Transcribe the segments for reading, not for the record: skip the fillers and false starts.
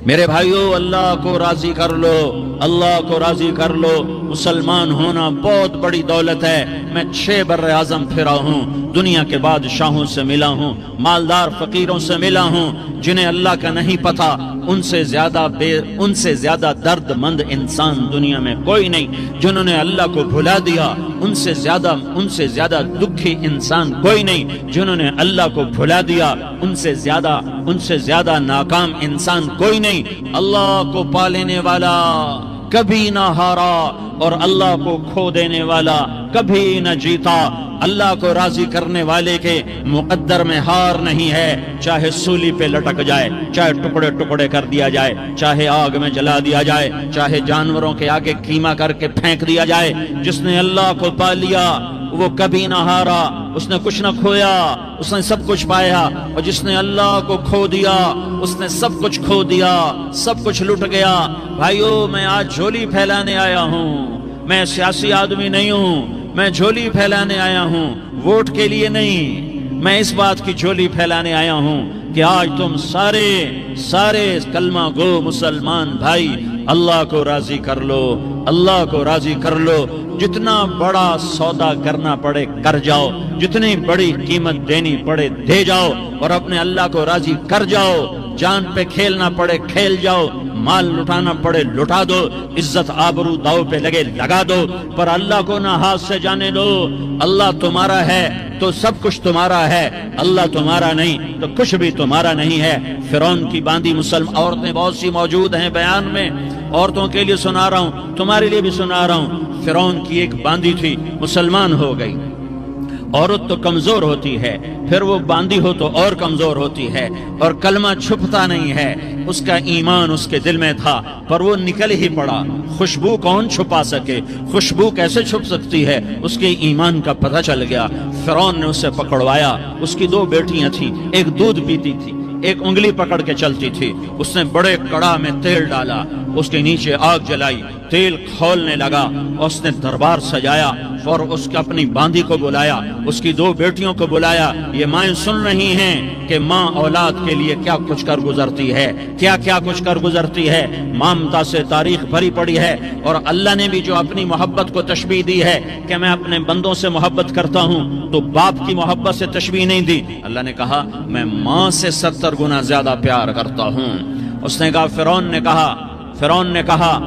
میرے بھائیو، اللہ کو راضی کر لو، اللہ کو راضی کر لو۔ مسلمان ہونا بہت بڑی دولت ہے۔ میں 6 بر اعظم پھرا ہوں، دنیا کے بادشاہوں سے ملا ہوں، مالدار فقیروں سے ملا ہوں، جنہیں اللہ کا نہیں پتا، ان سے زیادہ درد مند انسان دنیا میں کوئی نہیں۔ جنہوں نے اللہ کو بھلا دیا، ان سے زیادہ دکھی انسان کوئی نہیں۔ جنہوں نے اللہ کو بھلا دیا، ان سے زیادہ ناکام انسان کوئی نہیں۔ اللہ کو پا لینے والا کبھی نہ ہارا، اور اللہ کو کھو دینے والا کبھی نہ جیتا۔ اللہ کو راضی کرنے والے کے مقدر میں ہار نہیں ہے، چاہے سولی پہ لٹک جائے، چاہے ٹکڑے ٹکڑے کر دیا جائے، چاہے آگ میں جلا دیا جائے، چاہے جانوروں کے آگے قیمہ کر کے پھینک دیا جائے۔ جس نے اللہ کو پا لیا وہ کبھی نہ ہارا، اس نے کچھ نہ کھویا، اس نے سب کچھ پایا۔ اور جس نے اللہ کو کھو دیا، اس نے سب کچھ کھو دیا، سب کچھ لٹ گیا۔ بھائیو، میں آج جھولی پھیلانے آیا ہوں، میں سیاسی آدمی نہیں ہوں، میں جھولی پھیلانے آیا ہوں، ووٹ کے لیے نہیں۔ میں اس بات کی جھولی پھیلانے آیا ہوں کہ آج تم سارے کلمہ گو مسلمان بھائی اللہ کو راضی کر لو، اللہ کو راضی کر لو۔ جتنا بڑا سودا کرنا پڑے کر جاؤ، جتنی بڑی قیمت دینی پڑے دے جاؤ، اور اپنے اللہ کو راضی کر جاؤ۔ جان پہ کھیلنا پڑے کھیل جاؤ، مال لٹانا پڑے لٹا دو، عزت آبرو داؤ پہ لگے لگا دو، پر اللہ کو نہ ہاتھ سے جانے دو۔ اللہ تمہارا ہے تو سب کچھ تمہارا ہے، اللہ تمہارا نہیں تو کچھ بھی تمہارا نہیں ہے۔ فرعون کی باندھی مسلم عورتیں بہت سی موجود ہیں بیان میں، عورتوں کے لیے سنا رہا ہوں، تمہارے لیے بھی سنا رہا ہوں۔ فرعون کی ایک باندھی تھی، مسلمان ہو گئی۔ عورت تو کمزور ہوتی ہے، پھر وہ باندھی ہو تو اور کمزور ہوتی ہے، اور کلمہ چھپتا نہیں ہے۔ اس کا ایمان اس کے دل میں تھا، پر وہ نکل ہی پڑا۔ خوشبو کون چھپا سکے؟ خوشبو کیسے چھپ سکتی ہے؟ اس کے ایمان کا پتہ چل گیا۔ فرعون نے اسے پکڑوایا۔ اس کی 2 بیٹیاں تھیں، ایک دودھ پیتی تھی، ایک انگلی پکڑ کے چلتی تھی۔ اس نے بڑے کڑا میں تیل ڈالا، اس کے نیچے آگ جلائی، تیل کھولنے لگا، اس نے دربار سجایا، اور اس کے اپنی باندھی کو بلایا، اس کی 2 بیٹیوں کو بلایا۔ یہ مائیں سن رہی ہیں کہ ماں اولاد کے لیے کیا کچھ کر گزرتی ہے، کیا کچھ کر گزرتی ہے۔ مامتا سے تاریخ بھری پڑی ہے، اور اللہ نے بھی جو اپنی محبت کو تشبیہ دی ہے کہ میں اپنے بندوں سے محبت کرتا ہوں، تو باپ کی محبت سے تشبیہ نہیں دی۔ اللہ نے کہا میں ماں سے 70 گنا زیادہ پیار کرتا ہوں۔ اس نے کہا، فرعون نے کہا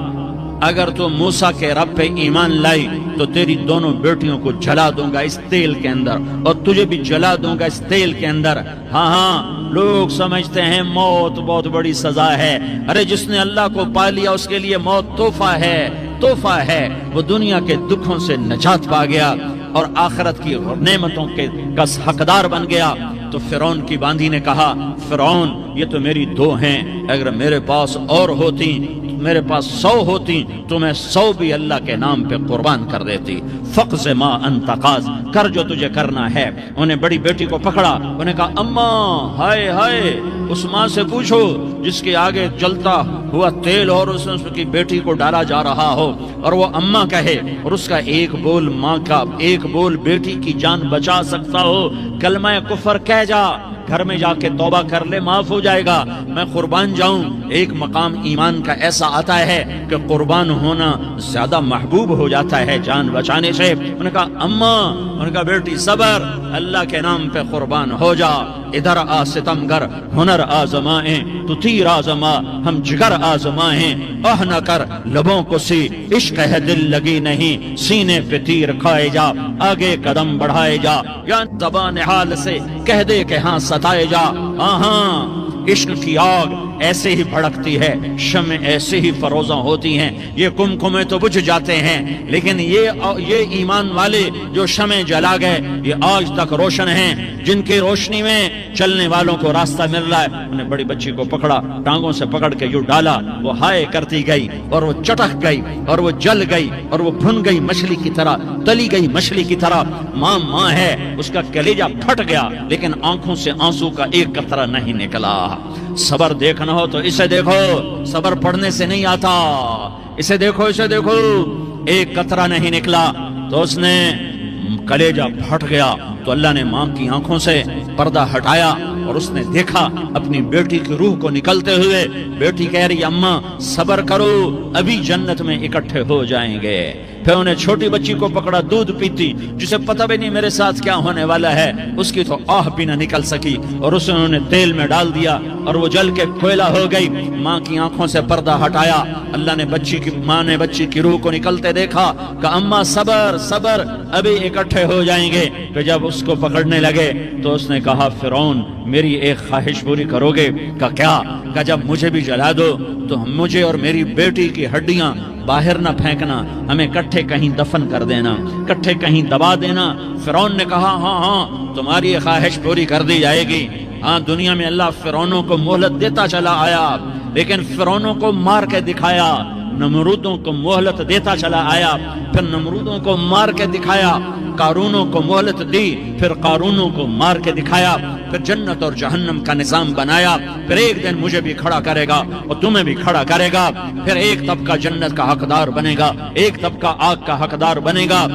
اگر تو موسیٰ کے رب پہ ایمان لائی تو تیری دونوں بیٹیوں کو جلا دوں گا اس تیل کے اندر، اور تجھے بھی جلا دوں گا اس تیل کے اندر۔ ہاں لوگ سمجھتے ہیں موت بہت بڑی سزا ہے۔ ارے جس نے اللہ کو پا لیا اس کے لیے موت تحفہ ہے۔ وہ دنیا کے دکھوں سے نجات پا گیا اور آخرت کی نعمتوں کے کا حقدار بن گیا۔ تو فرعون کی باندھی نے کہا، فرعون یہ تو میری 2 ہیں، اگر میرے پاس اور ہوتی، میرے پاس 100 ہوتی تو میں 100 بھی اللہ کے نام پہ قربان کر دیتی۔ فقض ما انت قاض، کر جو تجھے کرنا ہے۔ انہیں بڑی بیٹی کو پکڑا، انہیں کہا اماں ہائے، اس ماں سے پوچھو جس کے آگے جلتا ہوا تیل اور اس کی بیٹی کو ڈالا جا رہا ہو، اور وہ اماں کہے، اور اس کا ایک بول ماں کا، ایک بول بیٹی کی جان بچا سکتا ہو، کلمہ کفر کہہ جا، گھر میں جا کے توبہ کر لے، معاف ہو جائے گا، میں قربان جاؤں۔ ایک مقام ایمان کا ایسا آتا ہے کہ قربان ہونا زیادہ محبوب ہو جاتا ہے جان بچانے سے۔ انہوں نے کہا اماں، انہوں نے کہا بیٹی صبر، اللہ کے نام پہ قربان ہو جا۔ ادھر آ ستمگر، ہنر آزمائیں تو تیر آزما، ہم جگر آزمائیں، آہ نہ کر لبوں کو سی، عشق ہے دل لگی نہیں، سینے پہ تیر کھائے جا، آگے قدم بڑھائے جا، یا زبان حال سے کہہ دے کہ ہاں ستائے جا۔ ہاں عشق کی آگ ایسے ہی بھڑکتی ہے، شمع ایسے ہی فروزاں ہوتی ہیں، یہ کمکمے تو بجھ جاتے ہیں، لیکن یہ ایمان والے جو شمع جلا گئے یہ آج تک روشن ہیں، جن کی روشنی میں چلنے والوں کو راستہ مل رہا ہے۔ انہوں نے بڑی بچی کو پکڑا، ٹانگوں سے پکڑ کے یوں ڈالا، وہ ہائے کرتی گئی، اور وہ چٹک گئی، اور وہ جل گئی، اور وہ بھن گئی مچھلی کی طرح، تلی گئی مچھلی کی طرح۔ ماں ہے، اس کا کلیجہ پھٹ گیا، لیکن آنکھوں سے آنسو کا ایک قطرہ نہیں نکلا۔ صبر دیکھنا ہو تو اسے دیکھو، صبر پڑھنے سے نہیں آتا، اسے دیکھو، ایک قطرہ نہیں نکلا، تو اس نے کلیجہ پھٹ گیا۔ تو اللہ نے ماں کی آنکھوں سے پردہ ہٹایا، اور اس نے دیکھا اپنی بیٹی کی روح کو نکلتے ہوئے. بیٹی کہہ رہی اماں صبر کرو ابھی جنت میں اکٹھے ہو جائیں گے. پھر انہیں چھوٹی بچی کو پکڑا دودھ پیتی جسے پتہ بھی نہیں میرے ساتھ کیا ہونے والا ہے. اس کی تو آہ بھی نہ نکل سکی اور اسے انہوں نے تیل میں ڈال دیا اور وہ جل کے کوئلہ ہو گئی. ماں کی آنکھوں سے پردہ ہٹایا. اللہ نے ماں نے بچی کی روح کو نکلتے دیکھا کہ اماں صبر صبر ابھی اکٹھے ہو جائیں گے. پھر جب اس کو پکڑنے لگے تو اس نے کہا فرعون میری ایک خواہش پوری کرو گے؟ کہ کیا؟ کہ جب مجھے بھی جلا دو تو مجھے اور میری بیٹی کی ہڈیاں باہر نہ پھینکنا، ہمیں کٹھے کہیں دفن کر دینا، کٹھے کہیں دبا دینا. فرعون نے کہا ہاں تمہاری یہ خواہش پوری کر دی جائے گی. ہاں دنیا میں اللہ فرعونوں کو مہلت دیتا چلا آیا لیکن فرعونوں کو مار کے دکھایا. نمرودوں کو مہلت دیتا چلا آیا پھر نمرودوں کو مار کے دکھایا. قارونوں کو مہلت دی پھر قارونوں کو مار کے دکھایا. پھر جنت اور جہنم کا نظام بنایا. پھر ایک دن مجھے بھی کھڑا کرے گا اور تمہیں بھی کھڑا کرے گا. پھر ایک طبقہ جنت کا حقدار بنے گا، ایک طبقہ آگ کا حقدار بنے گا.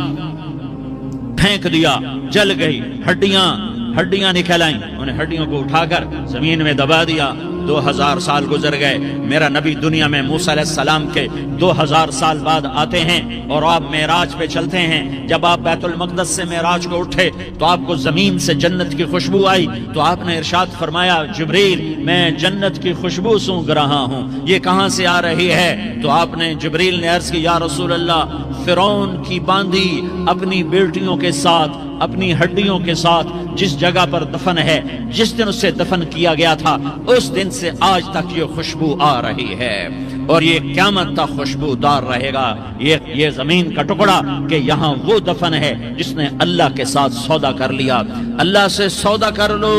پھینک دیا، جل گئی، ہڈیاں نکل آئیں. انہیں ہڈیوں کو اٹھا کر زمین میں دبا دیا. 2000 سال گزر گئے. میرا نبی دنیا میں موسیٰ علیہ السلام کے 2000 سال بعد آتے ہیں اور آپ معراج پہ چلتے ہیں. جب آپ بیت المقدس سے معراج کو اٹھے تو آپ کو زمین سے جنت کی خوشبو آئی تو آپ نے ارشاد فرمایا جبریل میں جنت کی خوشبو سونگ رہا ہوں، یہ کہاں سے آ رہی ہے؟ تو آپ نے جبریل نے عرض کی یا رسول اللہ فرعون کی باندھی اپنی بیٹیوں کے ساتھ اپنی ہڈیوں کے ساتھ جس جگہ پر دفن ہے، جس دن اسے دفن کیا گیا تھا اس دن سے آج تک یہ خوشبو آ رہی ہے اور یہ قیامت تک خوشبو دار رہے گا. یہ زمین کا ٹکڑا کہ یہاں وہ دفن ہے جس نے اللہ کے ساتھ سودا کر لیا. اللہ سے سودا کر لو،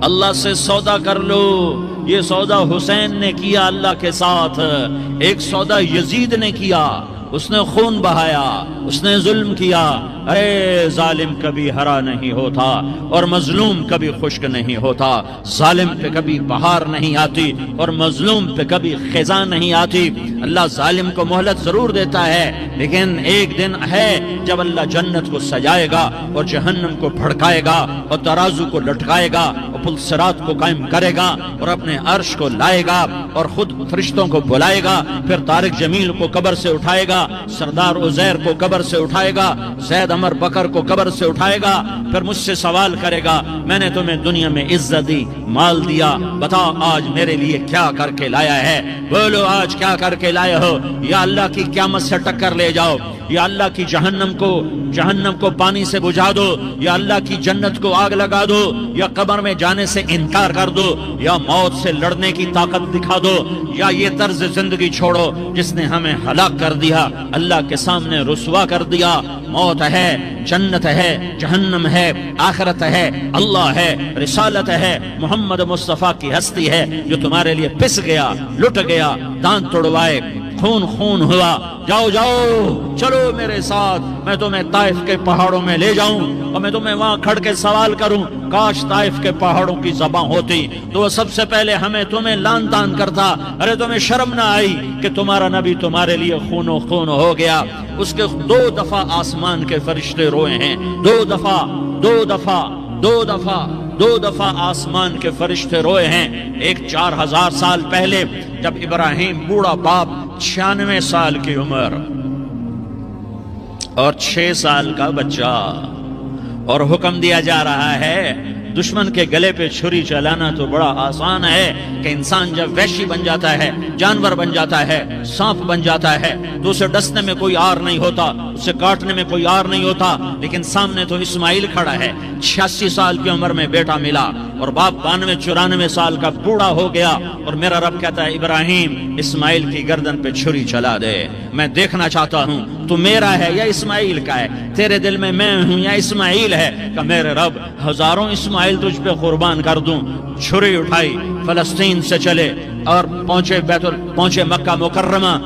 اللہ سے سودا کر لو. یہ سودا حسین نے کیا اللہ کے ساتھ. ایک سودا یزید نے کیا، اس نے خون بہایا، اس نے ظلم کیا. ارے ظالم کبھی ہرا نہیں ہوتا اور مظلوم کبھی خشک نہیں ہوتا. ظالم پہ کبھی بہار نہیں آتی اور مظلوم پہ کبھی خزاں نہیں آتی. اللہ ظالم کو مہلت ضرور دیتا ہے لیکن ایک دن ہے جب اللہ جنت کو سجائے گا اور جہنم کو بھڑکائے گا اور ترازو کو لٹکائے گا اور پل صراط کو قائم کرے گا اور اپنے عرش کو لائے گا اور خود فرشتوں کو بلائے گا. پھر طارق جمیل کو قبر سے اٹھائے گا، سردار عزیر کو قبر سے اٹھائے گا، زید عمر بکر کو قبر سے اٹھائے گا. پھر مجھ سے سوال کرے گا میں نے تمہیں دنیا میں عزت دی، مال دیا، بتاؤ آج میرے لیے کیا کر کے لایا ہے؟ بولو آج کیا کر کے لائے ہو؟ یا اللہ کی قیامت سے ٹکر لے جاؤ، یا اللہ کی جہنم کو پانی سے بجھا دو، یا اللہ کی جنت کو آگ لگا دو، یا قبر میں جانے سے انکار کر دو، یا موت سے لڑنے کی طاقت دکھا دو، یا یہ طرز زندگی چھوڑو جس نے ہمیں ہلاک کر دیا، اللہ کے سامنے رسوا کر دیا. موت ہے، جنت ہے، جہنم ہے، آخرت ہے، اللہ ہے، رسالت ہے، محمد مصطفیٰ کی ہستی ہے جو تمہارے لیے پس گیا، لٹ گیا، دانت توڑوائے، خون ہوا. جاؤ چلو میرے ساتھ، میں تمہیں طائف کے پہاڑوں میں لے جاؤں اور میں تمہیں وہاں کھڑ کے سوال کروں. کاش طائف کے پہاڑوں کی زبان ہوتی تو وہ سب سے پہلے تمہیں لان تان کرتا. ارے تمہیں شرم نہ آئی کہ تمہارا نبی تمہارے لیے خون ہو گیا؟ اس کے 2 دفعہ آسمان کے فرشتے روئے ہیں، 2 دفعہ آسمان کے فرشتے روئے ہیں. ایک 4000 سال پہلے جب ابراہیم بوڑھا باپ 96 سال کی عمر اور 6 سال کا بچہ اور حکم دیا جا رہا ہے دشمن کے گلے پہ چھری چلانا تو بڑا آسان ہے کہ انسان جب وحشی بن جاتا ہے، جانور بن جاتا ہے، سانپ بن جاتا ہے تو اسے ڈسنے میں کوئی آر نہیں ہوتا، اسے کاٹنے میں کوئی آر نہیں ہوتا. لیکن سامنے تو اسماعیل کھڑا ہے، 86 سال کی عمر میں بیٹا ملا اور باپ 92-94 سال کا بوڑھا ہو گیا اور میرا رب کہتا ہے ابراہیم اسماعیل کی گردن پہ چھری چلا دے. میں دیکھنا چاہتا ہوں تو میرا ہے یا اسماعیل کا ہے، تیرے دل میں میں ہوں یا اسماعیل ہے؟ کہ میرے رب ہزاروں اسماعیل تجھ پہ قربان کر دوں. چھری اٹھائی، فلسطین سے چلے اور پہنچے مکہ مکرمہ.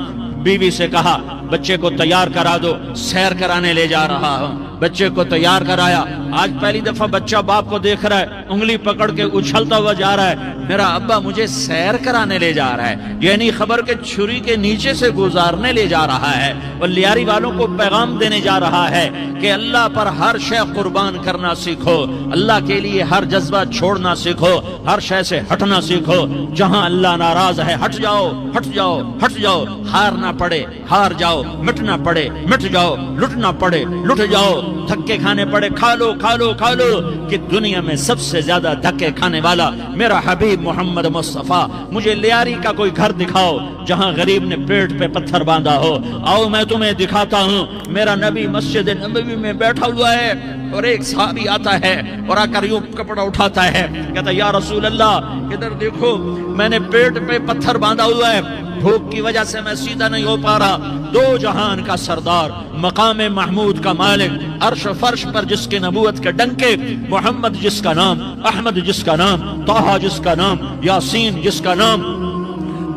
بیوی سے کہا بچے کو تیار کرا دو، سیر کرانے لے جا رہا ہوں. بچے کو تیار کرایا. آج پہلی دفعہ بچہ باپ کو دیکھ رہا ہے, انگلی پکڑ کے اچھلتا ہوا جا رہا ہے, میرا ابا مجھے سیر کرانے لے جا رہا ہے, یہ نہیں خبر کہ چھری کے نیچے سے گزارنے لے جا رہا ہے. اور لیاری والوں کو پیغام دینے جا رہا ہے کہ اللہ پر ہر شے قربان کرنا سیکھو, اللہ کے لیے ہر جذبہ چھوڑنا سیکھو, ہر شے سے ہٹنا سیکھو. جہاں اللہ ناراض ہے ہٹ جاؤ, ہٹ جاؤ, ہٹ جاؤ. ہارنا پڑے ہار جاؤ, مٹنا پڑے مٹ جاؤ, لٹنا پڑے لٹ جاؤ, دھکے کھانے پڑے کھا لو کھا لو کھا لو. کہ دنیا میں سب سے زیادہ دھکے کھانے والا میرا حبیب محمد مصطفیٰ. مجھے لیاری کا کوئی گھر دکھاؤ جہاں غریب نے پیٹ پہ پتھر باندھا ہو. آؤ میں تمہیں دکھاتا ہوں. میرا نبی مسجد نبوی میں بیٹھا ہوا ہے اور ایک صحابی آتا ہے اور آ کر یوں کپڑا اٹھاتا ہے, کہتا یا رسول اللہ ادھر دیکھو, میں نے پیٹ پہ پتھر باندھا ہوا ہے, بھوک کی وجہ سے میں سیدھا نہیں ہو پا رہا. دو جہان کا سردار, مقام محمود کا مالک, عرش فرش پر جس کے نبوت کے ڈنکے, محمد جس کا نام, احمد جس کا نام, طٰہٰ جس کا نام, یاسین جس کا نام,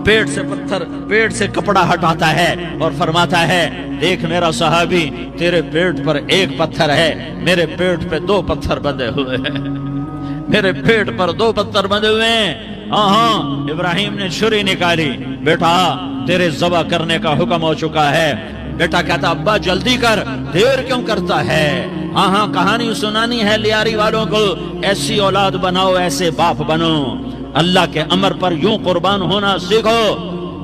پیٹ سے پتھر, پیٹ سے کپڑا ہٹاتا ہے اور فرماتا ہے دیکھ میرا صحابی, تیرے پیٹ پر ایک پتھر ہے, میرے پیٹ پہ دو پتھر بندھے ہوئے ہیں, میرے پیٹ پر دو پتھر بندھے ہوئے ہیں. ہاں ابراہیم نے چھری نکالی, بیٹا تیرے ذبح کرنے کا حکم ہو چکا ہے. بیٹا کہتا ابا جلدی کر, دیر کیوں کرتا ہے. ہاں کہانی سنانی ہے لیاری والوں کو, ایسی اولاد بناؤ, ایسے باپ بنو, اللہ کے امر پر یوں قربان ہونا سیکھو.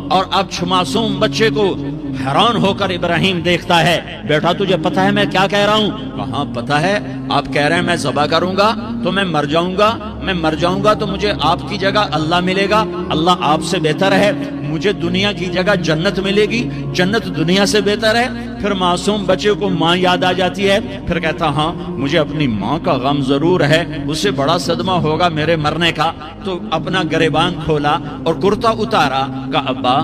اور اب معصوم بچے کو حیران ہو کر ابراہیم دیکھتا ہے, بیٹا تجھے پتہ ہے میں کیا کہہ رہا ہوں؟ کہاں پتہ ہے, آپ کہہ رہے ہیں میں ذبح کروں گا تو میں مر جاؤں گا, میں مر جاؤں گا تو مجھے آپ کی جگہ اللہ ملے گا, اللہ آپ سے بہتر ہے, مجھے دنیا کی جگہ جنت ملے گی, جنت دنیا سے بہتر ہے. پھر معصوم بچے کو ماں یاد آ جاتی ہے, پھر کہتا ہاں مجھے اپنی ماں کا غم ضرور ہے, اسے بڑا صدمہ ہوگا میرے مرنے کا. تو اپنا گریبان کھولا اور کرتا اتارا, کہا ابا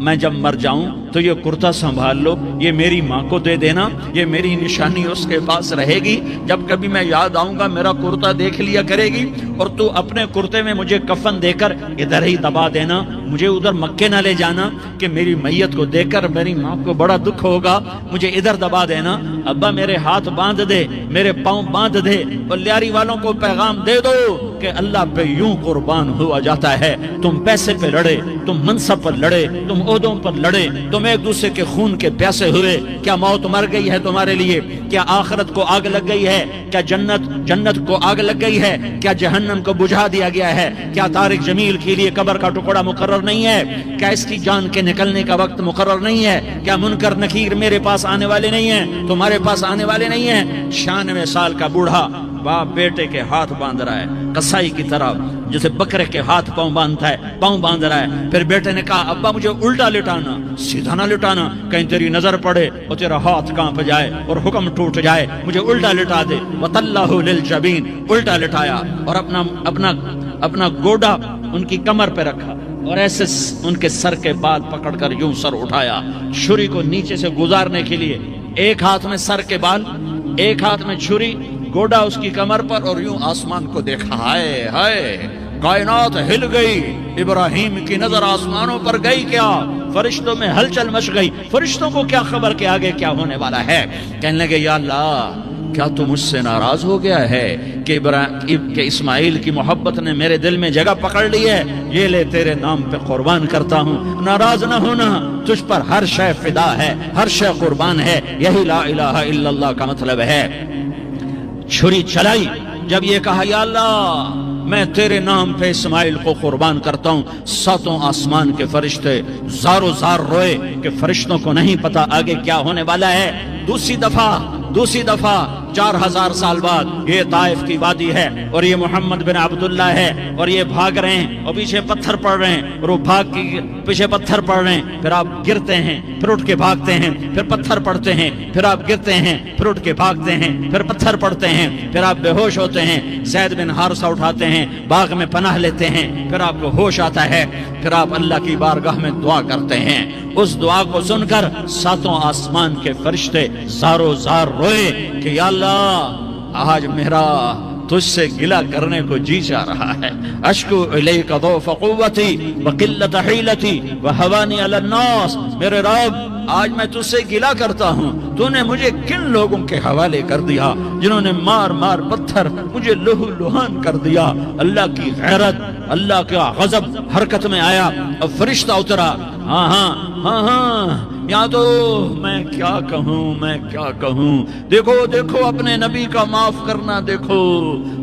میں جب مر جاؤں تو یہ کرتا سنبھال لو, یہ میری ماں کو دے دینا, یہ میری نشانی اس کے پاس رہے گی, جب کبھی میں یاد آؤں گا میرا کرتا دیکھ لیا کرے گی, اور تو اپنے کرتے میں مجھے کفن دے کر ادھر ہی دبا دینا, مجھے ادھر مکے نہ لے جانا کہ میری میت کو دیکھ کر میری ماں کو بڑا دکھ ہوگا, مجھے ادھر دبا دینا. ابا میرے ہاتھ باندھ دے, میرے پاؤں باندھ دے, اور لیاری والوں کو پیغام دے دو کہ اللہ پہ یوں قربان ہوا جاتا ہے. تم پیسے پہ لڑے, تم منصب پر لڑے, تم عہدوں پر لڑے, تم ایک دوسرے کے خون کے پیاسے ہوئے. کیا موت مر گئی ہے تمہارے لیے؟ کیا آخرت کو آگ لگ گئی ہے؟ کیا جنت کو آگ لگ گئی ہے؟ کیا جہنم کو بجھا دیا گیا ہے؟ کیا طارق جمیل کے لیے قبر کا ٹکڑا مقرر نہیں ہے؟ کیا اس کی جان کے نکلنے کا وقت مقرر نہیں ہے؟ کیا منکر نکیر میرے پاس آنے والے نہیں ہیں, تمہارے پاس آنے والے نہیں ہیں؟ 96 سال کا بوڑھا باپ بیٹے کے ہاتھ باندھ رہا ہے قصائی کی طرح, جیسے بکرے کے ہاتھ پاؤں باندھتا ہے, پاؤں باندھ رہا ہے. پھر بیٹے نے کہا ابا مجھے الٹا لٹانا, سیدھا نہ لٹانا, کہیں تیری نظر پڑے اور تیرا ہاتھ کانپ جائے اور حکم ٹوٹ جائے, مجھے الٹا لٹا دے. وَطَلَّهُ لِلْجَبِينِ, الٹا لٹایا اور اپنا گوڈا ان کی کمر پہ رکھا اور ایسے ان کے سر کے بال پکڑ کر یوں سر اٹھایا, چھری کو نیچے سے گزارنے کے لیے. ایک ہاتھ میں سر کے بال, ایک ہاتھ میں چھری, گوڈا اس کی کمر پر, اور یوں آسمان کو دیکھا. ہائے ہائے, کائنات ہل گئی, ابراہیم کی نظر آسمانوں پر گئی. کیا فرشتوں میں ہلچل مچ گئی, فرشتوں کو کیا خبر کہ آگے کیا ہونے والا ہے. کہنے لگے یا اللہ کیا تو مجھ سے ناراض ہو گیا ہے کہ اسماعیل کی محبت نے میرے دل میں جگہ پکڑ لی ہے, یہ لے تیرے نام پہ قربان کرتا ہوں. ناراض نہ ہونا, تجھ پر ہر شے فدا ہے, ہر شے قربان ہے, یہی لا الہ الا اللہ کا مطلب ہے. چھری چلائی, جب یہ کہا یا اللہ میں تیرے نام پہ اسماعیل کو قربان کرتا ہوں, 7 آسمان کے فرشتے زارو زار روئے کہ فرشتوں کو نہیں پتا آگے کیا ہونے والا ہے. دوسری دفعہ 4000 سال بعد یہ طائف کی وادی ہے اور یہ محمد بن عبداللہ ہے اور یہ بھاگ رہے ہیں اور پیچھے پتھر پڑ رہے ہیں, اور وہ بھاگ کے پیچھے پتھر پڑ رہے ہیں. پھر آپ گرتے ہیں, پھر اٹھ کے بھاگتے ہیں, پھر پتھر پڑتے ہیں, پھر آپ گرتے ہیں, پھر اٹھ کے بھاگتے ہیں, پھر پتھر پڑتے ہیں, پھر آپ بے ہوش ہوتے ہیں. زید بن حارثہ اٹھاتے ہیں, باغ میں پناہ لیتے ہیں, پھر آپ کو ہوش آتا ہے, پھر آپ اللہ کی بارگاہ میں دعا کرتے ہیں. اس دعا کو سن کر 7 آسمان کے فرشتے زارو زار روئے کہ یا اللہ آج میرا تجھ سے گلہ کرنے کو جی چاہ رہا ہے. اشکو الیک ضعف قوتی وقلت حیلتی وہوانی علی الناس, میرے رب آج میں تجھ سے گلہ کرتا ہوں، تو نے مجھے کن لوگوں کے حوالے کر دیا جنہوں نے مار مار پتھر مجھے لہو لہان کر دیا۔ اللہ کی غیرت، اللہ کا غضب حرکت میں آیا اور فرشتہ اترا۔ ہاں ہاں ہاں ہاں، یا تو میں کیا کہوں، میں کیا کہوں۔ دیکھو دیکھو اپنے نبی کا معاف کرنا، دیکھو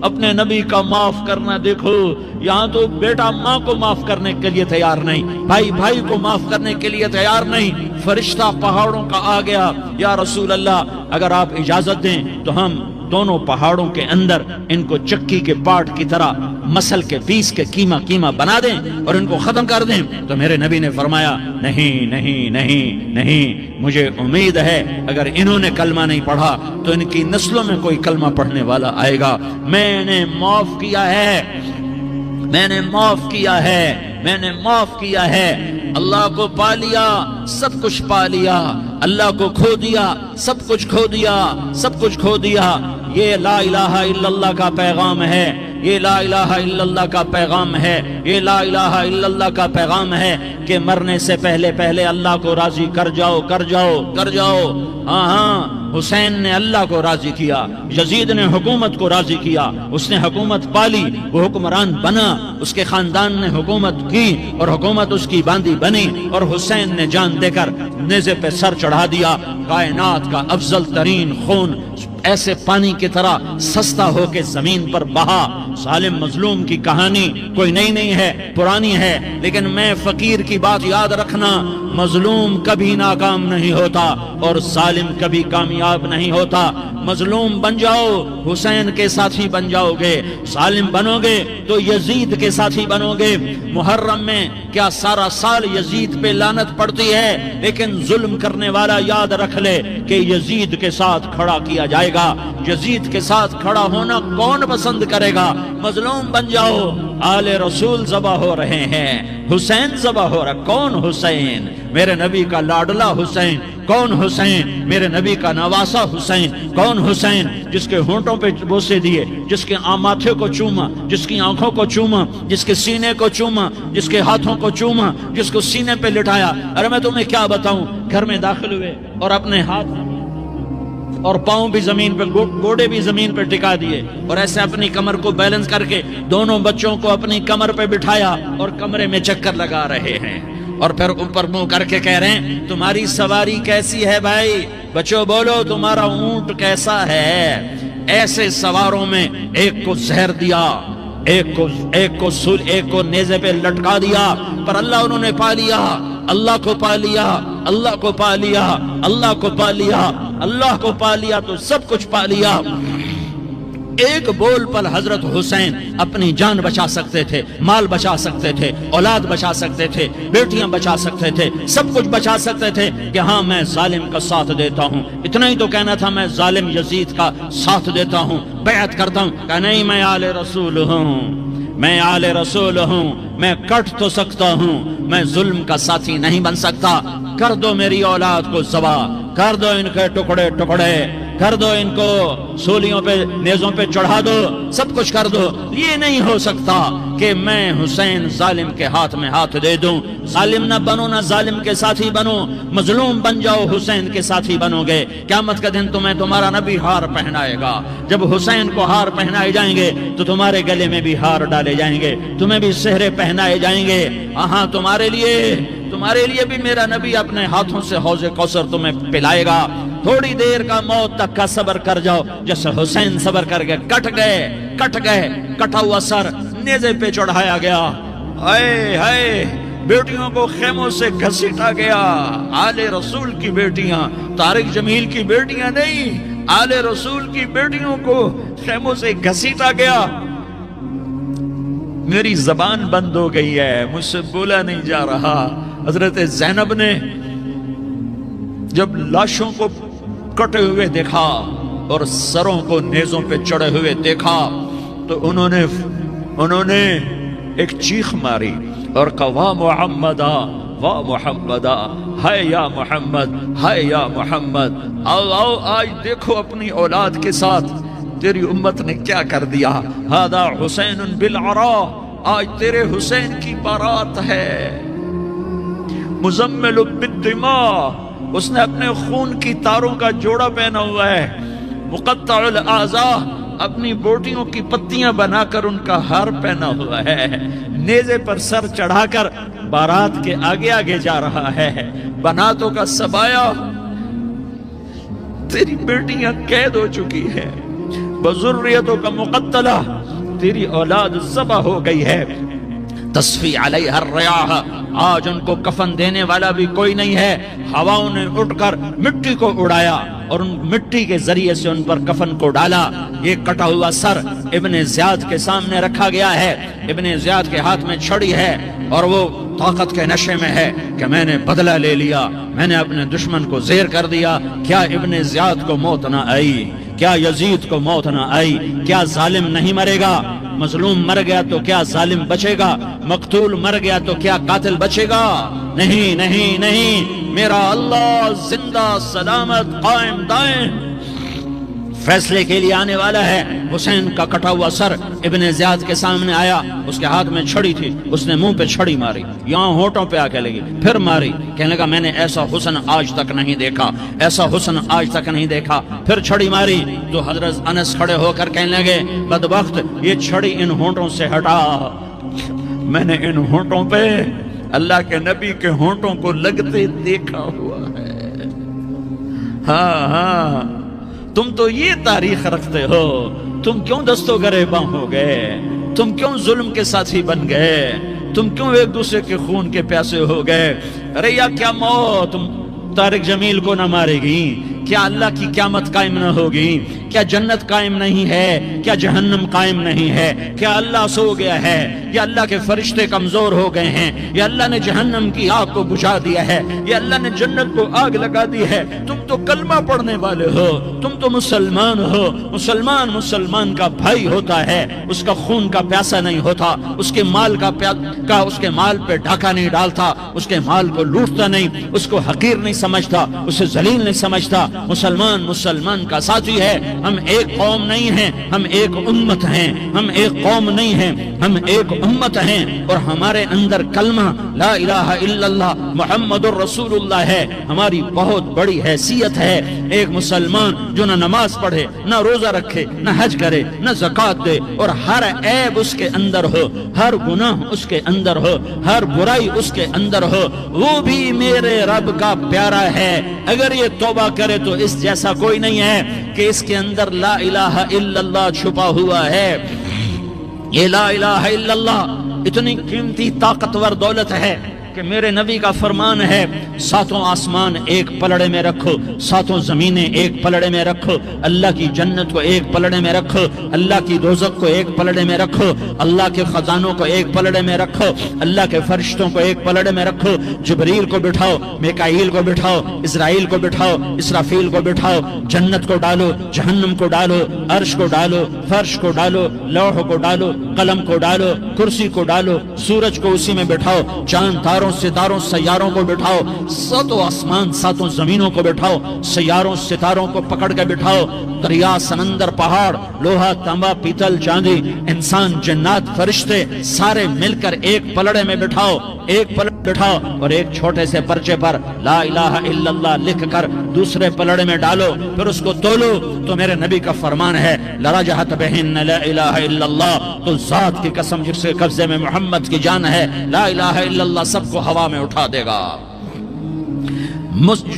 اپنے نبی کا معاف کرنا، دیکھو یہاں تو بیٹا ماں کو معاف کرنے کے لیے تیار نہیں، بھائی بھائی کو معاف کرنے کے لیے تیار نہیں۔ فرشتہ پہاڑوں کا آ گیا، یا رسول اللہ اگر آپ اجازت دیں تو ہم دونوں پہاڑوں کے اندر ان کو چکی کے پاٹ کی طرح مسل کے پیس کے کیما کیما بنا دیں اور ان کو ختم کر دیں۔ تو میرے نبی نے فرمایا نہیں نہیں نہیں نہیں، مجھے امید ہے اگر انہوں نے کلمہ نہیں پڑھا تو ان کی نسلوں میں کوئی کلمہ پڑھنے والا آئے گا۔ میں نے معاف کیا ہے، میں نے معاف کیا ہے، میں نے معاف کیا ہے۔ اللہ کو پا لیا سب کچھ پا لیا، اللہ کو کھو دیا سب کچھ کھو دیا، سب کچھ کھو دیا۔ یہ لا الہ الا اللہ کا پیغام ہے، یہ لا الہ الا اللہ کا پیغام ہے، یہ لا الہ الا اللہ کا پیغام ہے کہ مرنے سے پہلے پہلے اللہ کو راضی کر جاؤ، کر جاؤ، کر جاؤ۔ ہاں ہاں، حسین نے اللہ کو راضی کیا، یزید نے حکومت کو راضی کیا، اس نے حکومت پالی، وہ حکمران بنا، اس کے خاندان نے حکومت کی اور حکومت اس کی باندھی بنی، اور حسین نے جان دے کر نیزے پہ سر چڑھا دیا۔ کائنات کا افضل ترین خون ایسے پانی کی طرح سستا ہو کے زمین پر بہا۔ ظالم مظلوم کی کہانی کوئی نئی نہیں ہے، پرانی ہے، لیکن میں فقیر کی بات یاد رکھنا، مظلوم کبھی ناکام نہیں ہوتا اور ظالم کبھی کامیاب نہیں ہوتا۔ مظلوم بن جاؤ حسین کے ساتھی بن جاؤ گے، ظالم بنو گے تو یزید کے ساتھی بنو گے۔ محرم میں کیا سارا سال یزید پہ لعنت پڑتی ہے، لیکن ظلم کرنے والا یاد رکھ لے کہ یزید کے ساتھ کھڑا کیا جائے گا۔ یزید کے ساتھ کھڑا ہونا کون پسند کرے گا؟ مظلوم بن جاؤ۔ آل رسول ذبح ہو رہے ہیں، حسین ذبح ہو رہا۔ کون حسین؟ میرے نبی کا لاڈلا حسین۔ کون حسین؟ میرے نبی کا نواسا حسین۔ کون حسین؟ جس کے ہونٹوں پہ بوسے دیے، جس کے ماتھے کو چوما، جس کی آنکھوں کو چوما، جس کے سینے کو چوما، جس کے ہاتھوں کو چوما، جس کو سینے پہ لٹایا۔ ارے میں تمہیں کیا بتاؤں، گھر میں داخل ہوئے اور اپنے ہاتھ اور پاؤں بھی زمین پہ، گوڑے بھی زمین پہ ٹکا دیے، اور ایسے اپنی کمر کو بیلنس کر کے دونوں بچوں کو اپنی کمر پہ بٹھایا اور کمرے میں چکر لگا رہے ہیں، اور پھر اوپر منہ کر کے کہہ رہے ہیں تمہاری سواری کیسی ہے بھائی؟ بچوں بولو تمہارا اونٹ کیسا ہے؟ ایسے سواروں میں ایک کو زہر دیا، ایک کو نیزے پہ لٹکا دیا، پر اللہ انہوں نے پا لیا، اللہ کو پا لیا، اللہ کو پا لیا، اللہ کو پا لیا، اللہ کو پا لیا تو سب کچھ پا لیا۔ ایک بول پر حضرت حسین اپنی جان بچا سکتے تھے، مال بچا سکتے تھے، اولاد بچا سکتے تھے، بیٹیاں بچا سکتے تھے، سب کچھ بچا سکتے تھے کہ ہاں میں ظالم کا ساتھ دیتا ہوں۔ اتنا ہی تو کہنا تھا میں ظالم یزید کا ساتھ دیتا ہوں، بیعت کرتا ہوں، کہ نہیں میں آل رسول ہوں، میں آل رسول ہوں، میں کٹ تو سکتا ہوں، میں ظلم کا ساتھی نہیں بن سکتا۔ کر دو میری اولاد کو ذبح، کر دو ان کے ٹکڑے ٹکڑے، کر دو ان کو سولیوں پہ نیزوں پہ چڑھا دو، سب کچھ کر دو۔ یہ نہیں ہو سکتا کہ میں حسین ظالم کے ہاتھ میں ہاتھ دے دوں۔ ظالم نہ بنو، نہ ظالم کے ساتھی بنو، مظلوم بن جاؤ، حسین کے ساتھی بنو گے۔ قیامت کا دن تمہیں تمہارا نبی ہار پہنائے گا۔ جب حسین کو ہار پہنائے جائیں گے تو تمہارے گلے میں بھی ہار ڈالے جائیں گے، تمہیں بھی سہرے پہنائے جائیں گے۔ ہاں تمہارے لیے بھی میرا نبی اپنے ہاتھوں سے حوض کوثر تمہیں پلائے گا۔ تھوڑی دیر کا موت تک کا صبر کر جاؤ، جیسے حسین صبر کر کے کٹ گئے، کٹا ہوا سر نیزے پہ چڑھایا گیا۔ ہائے ہائے، بیٹیوں کو خیموں سے گھسیٹا گیا۔ آل رسول کی بیٹیاں، طارق جمیل کی بیٹیاں نہیں، آل رسول کی بیٹیوں کو خیموں سے گھسیٹا گیا۔ میری زبان بند ہو گئی ہے، مجھ سے بولا نہیں جا رہا۔ حضرت زینب نے جب لاشوں کو کٹے ہوئے دیکھا اور سروں کو نیزوں پہ چڑھے ہوئے دیکھا تو انہوں نے ایک چیخ ماری اور کہا واہ محمدا، واہ محمدا، ہائے یا محمد، ہائے یا محمد۔ آؤ آج دیکھو اپنی اولاد کے ساتھ تیری امت نے کیا کر دیا۔ ہذا حسین بالعراء، آج تیرے حسین کی بارات ہے۔ مزمل بالدماء، اس نے اپنے خون کی تاروں کا جوڑا پہنا ہوا ہے، مقطع الاعضاء، اپنی بوٹیوں کی پتیاں بنا کر ان کا ہار پہنا ہوا ہے، نیزے پر سر چڑھا کر بارات کے آگے آگے جا رہا ہے۔ بناتوں کا سبایا، تیری بیٹیاں قید ہو چکی ہے، بذریتوں کا مقتلہ، تیری اولاد ذبح ہو گئی ہے، تصفی علیہ الریاح، آج ان کو کفن دینے والا بھی کوئی نہیں ہے۔ ہواؤں نے اٹھ کر مٹی کو اڑایا اور ان مٹی کے ذریعے سے ان پر کفن کو ڈالا۔ یہ کٹا ہوا سر ابن زیاد کے سامنے رکھا گیا ہے، ابن زیاد کے ہاتھ میں چھڑی ہے اور وہ طاقت کے نشے میں ہے کہ میں نے بدلہ لے لیا، میں نے اپنے دشمن کو زیر کر دیا۔ کیا ابن زیاد کو موت نہ آئی؟ کیا یزید کو موت نہ آئی؟ کیا ظالم نہیں مرے گا؟ مظلوم مر گیا تو کیا ظالم بچے گا؟ مقتول مر گیا تو کیا قاتل بچے گا؟ نہیں نہیں نہیں، میرا اللہ زندہ سلامت قائم دائم فیصلے کے لیے آنے والا ہے۔ حسین کا کٹا ہوا سر ابن زیاد کے سامنے آیا، اس کے ہاتھ میں چھڑی تھی، اس نے منہ پہ چھڑی ماری، یہاں ہونٹوں پہ آ کے لگی، پھر ماری، کہنے لگا میں نے ایسا حسن آج تک نہیں دیکھا، ایسا حسن آج تک نہیں دیکھا، پھر چھڑی ماری تو حضرت انس کھڑے ہو کر کہنے لگے بدبخت، یہ چھڑی ان ہونٹوں سے ہٹا، میں نے ان ہونٹوں پہ اللہ کے نبی کے ہونٹوں کو لگتے دیکھا ہوا ہے۔ ہاں ہاں، تم تو یہ تاریخ رکھتے ہو، تم کیوں دستوں گریباں ہو گئے؟ تم کیوں ظلم کے ساتھی بن گئے؟ تم کیوں ایک دوسرے کے خون کے پیاسے ہو گئے؟ ارے یا کیا موت طارق جمیل کو نہ مارے گی؟ کیا اللہ کی قیامت قائم نہ ہوگی؟ کیا جنت قائم نہیں ہے؟ کیا جہنم قائم نہیں ہے؟ کیا اللہ سو گیا ہے؟ یا اللہ کے فرشتے کمزور ہو گئے ہیں؟ یا اللہ نے جہنم کی آگ کو بجھا دیا ہے؟ یا اللہ نے جنت کو آگ لگا دی ہے؟ تم تو کلمہ پڑھنے والے ہو، تم تو مسلمان ہو۔ مسلمان مسلمان کا بھائی ہوتا ہے، اس کا خون کا پیاسا نہیں ہوتا، اس کے مال اس کے مال پہ ڈاکہ نہیں ڈالتا، اس کے مال کو لوٹتا نہیں، اس کو حقیر نہیں سمجھتا، اسے ذلیل نہیں سمجھتا۔ مسلمان مسلمان کا ساتھی ہے۔ ہم ایک قوم نہیں ہیں، ہم ایک امت ہیں، ہم ایک قوم نہیں ہیں، ہم ایک امت ہیں، اور ہمارے اندر کلمہ لا الہ الا اللہ محمد الرسول اللہ ہے، ہماری بہت بڑی حیثیت ہے۔ ایک مسلمان جو نہ نماز پڑھے، نہ روزہ رکھے، نہ حج کرے، نہ زکوٰۃ دے، اور ہر عیب اس کے اندر ہو، ہر گناہ اس کے اندر ہو، ہر برائی اس کے اندر ہو، وہ بھی میرے رب کا پیارا ہے۔ اگر یہ توبہ کرے تو اس جیسا کوئی نہیں ہے کہ اس کے اندر لا الہ الا اللہ چھپا ہوا ہے۔ یہ لا الہ الا اللہ اتنی قیمتی طاقتور دولت ہے کہ میرے نبی کا فرمان ہے، ساتوں آسمان ایک پلڑے میں رکھو، ساتوں زمینیں ایک پلڑے میں رکھو، اللہ کی جنت کو ایک پلڑے میں رکھو، اللہ کی دوزخ کو ایک پلڑے میں رکھو، اللہ کے خزانوں کو ایک پلڑے میں رکھو، اللہ کے فرشتوں کو ایک پلڑے میں رکھو، جبریل کو بٹھاؤ، میکائیل کو بٹھاؤ، اسرائیل کو بٹھاؤ، اسرافیل کو بٹھاؤ، جنت کو ڈالو، جہنم کو ڈالو، عرش کو ڈالو، فرش کو ڈالو، لوح کو ڈالو، قلم کو ڈالو، کرسی کو ڈالو، سورج کو اسی میں بٹھاؤ، چاند تاروں ستاروں سیاروں کو بٹھاؤ، ساتوں آسمان ساتوں زمینوں کو بٹھاؤ، سیاروں ستاروں کو پکڑ کے بٹھاؤ، دریا سمندر پہاڑ لوہا تانبا پیتل چاندی انسان جنات فرشتے سارے مل کر ایک پلڑے میں بٹھاؤ، ایک پلڑے بٹھاؤ، اور ایک چھوٹے سے پرچے پر لا الہ الا اللہ لکھ کر دوسرے پلڑے میں ڈالو، پھر اس کو تولو تو میرے نبی کا فرمان ہے لرجحت بہن لا الہ الا اللہ، تو ذات کی قسم جس کے قبضے میں محمد کی جان ہے، لا الہ الا اللہ سب کو ہوا میں اٹھا دے گا۔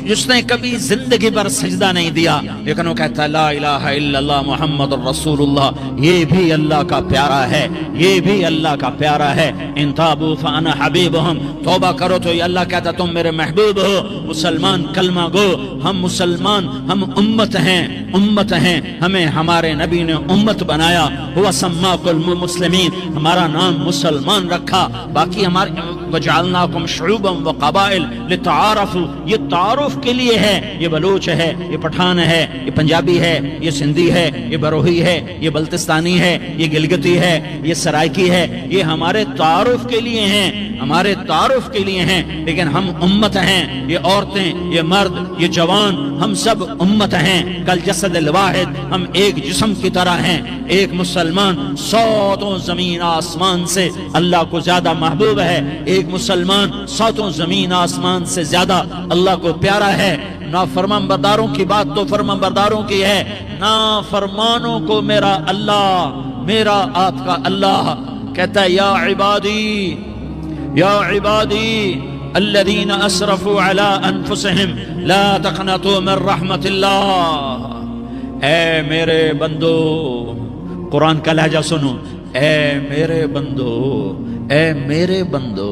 جس نے کبھی زندگی پر سجدہ نہیں دیا لیکن وہ کہتا ہے لا الہ الا اللہ محمد الرسول اللہ، یہ بھی اللہ کا پیارا ہے، یہ بھی اللہ کا پیارا ہے۔ ان تابوا فانا حبیبہم، توبہ کرو تو یہ اللہ کہتا تم میرے محبوب ہو۔ مسلمان کلمہ گو، ہم مسلمان، ہم امت ہیں، امت ہیں، ہمیں ہمارے نبی نے امت بنایا، ہوا سماکم المسلمین، ہمارا نام مسلمان رکھا، باقی ہمارے وجعلناکم شعوبا وقبائل لتعارفوا، یہ تعارف کے لیے ہے، یہ بلوچ ہے، یہ پٹھان ہے، یہ پنجابی ہے، یہ سندھی ہے، یہ بروہی ہے، یہ بلتستانی ہے، یہ گلگتی ہے، یہ سرائکی ہے، یہ ہمارے تعارف کے لیے ہیں، ہمارے تعارف کے لیے ہیں، لیکن ہم امت ہیں، یہ عورتیں، یہ مرد، یہ جوان، ہم سب امت ہیں، کل جسد الواحد، ہم ایک جسم کی طرح ہیں۔ ایک مسلمان ساتوں زمین آسمان سے اللہ کو زیادہ محبوب ہے، ایک مسلمان ساتوں زمین آسمان سے زیادہ اللہ کو پیارا ہے، نافرمان برداروں کی بات تو فرمان برداروں کی ہے، نافرمانوں کو میرا اللہ، میرا آپ کا اللہ کہتا ہے یا عبادی الذین اسرفوا علی انفسہم لا تقنطوا من رحمت اللہ، اے میرے بندو، قرآن کا لہجہ سنو، اے میرے بندو، اے میرے بندو،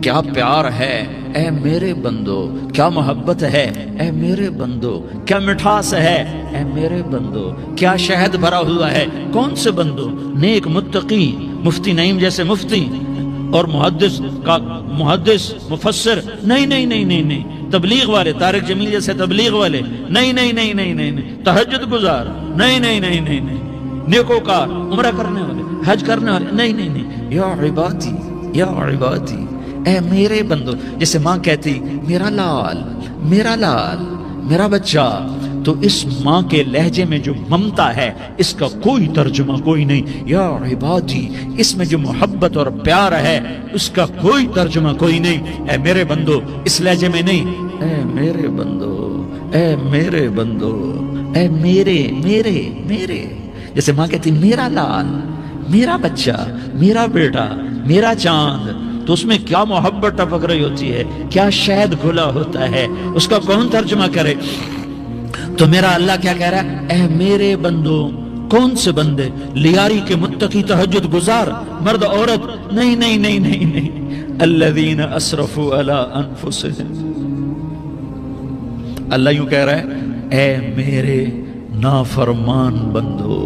کیا پیار ہے، اے میرے بندو، کیا محبت ہے، اے میرے بندو، کیا مٹھاس ہے، اے میرے بندو، کیا شہد بھرا ہوا ہے، کون سے بندو، نیک متقی، مفتی نعیم جیسے مفتی اور محدث مفسر، نہیں نہیں نہیں نہیں نہیں، تبلیغ والے طارق جمیل جیسے تبلیغ والے، نہیں نہیں نہیں نہیں نہیں نہیں، تہجد گزار، نہیں نہیں نہیں نہیں نہیں، نیکوکار، عمرہ کرنے والے، حج کرنے والے، نہیں نہیں نہیں، یا عبادی، یا عبادی، اے میرے بندو، جیسے ماں کہتی میرا لال، میرا لال، میرا بچہ، تو اس ماں کے لہجے میں جو ممتا ہے اس کا کوئی ترجمہ کوئی نہیں، یا عبادی، اس میں جو محبت اور پیار ہے اس کا کوئی ترجمہ کوئی نہیں، اے میرے بندو، اس لہجے میں نہیں، اے میرے بندو، اے میرے بندو، اے میرے میرے میرے، جیسے ماں کہتی میرا لال، میرا بچہ، میرا بیٹا، میرا چاند، تو اس میں کیا محبت ٹپک رہی ہوتی ہے، کیا شہد گھلا ہوتا ہے، اس کا کون ترجمہ کرے؟ تو میرا اللہ کیا کہہ رہا ہے، اے میرے بندو، کون سے بندے؟ لیاری کے متقی، تہجد گزار، مرد عورت، نہیں نہیں نہیں نہیں نہیں، الذین اسرفوا علی انفسہم، اللہ یوں کہہ رہا ہے، اے میرے نافرمان بندو،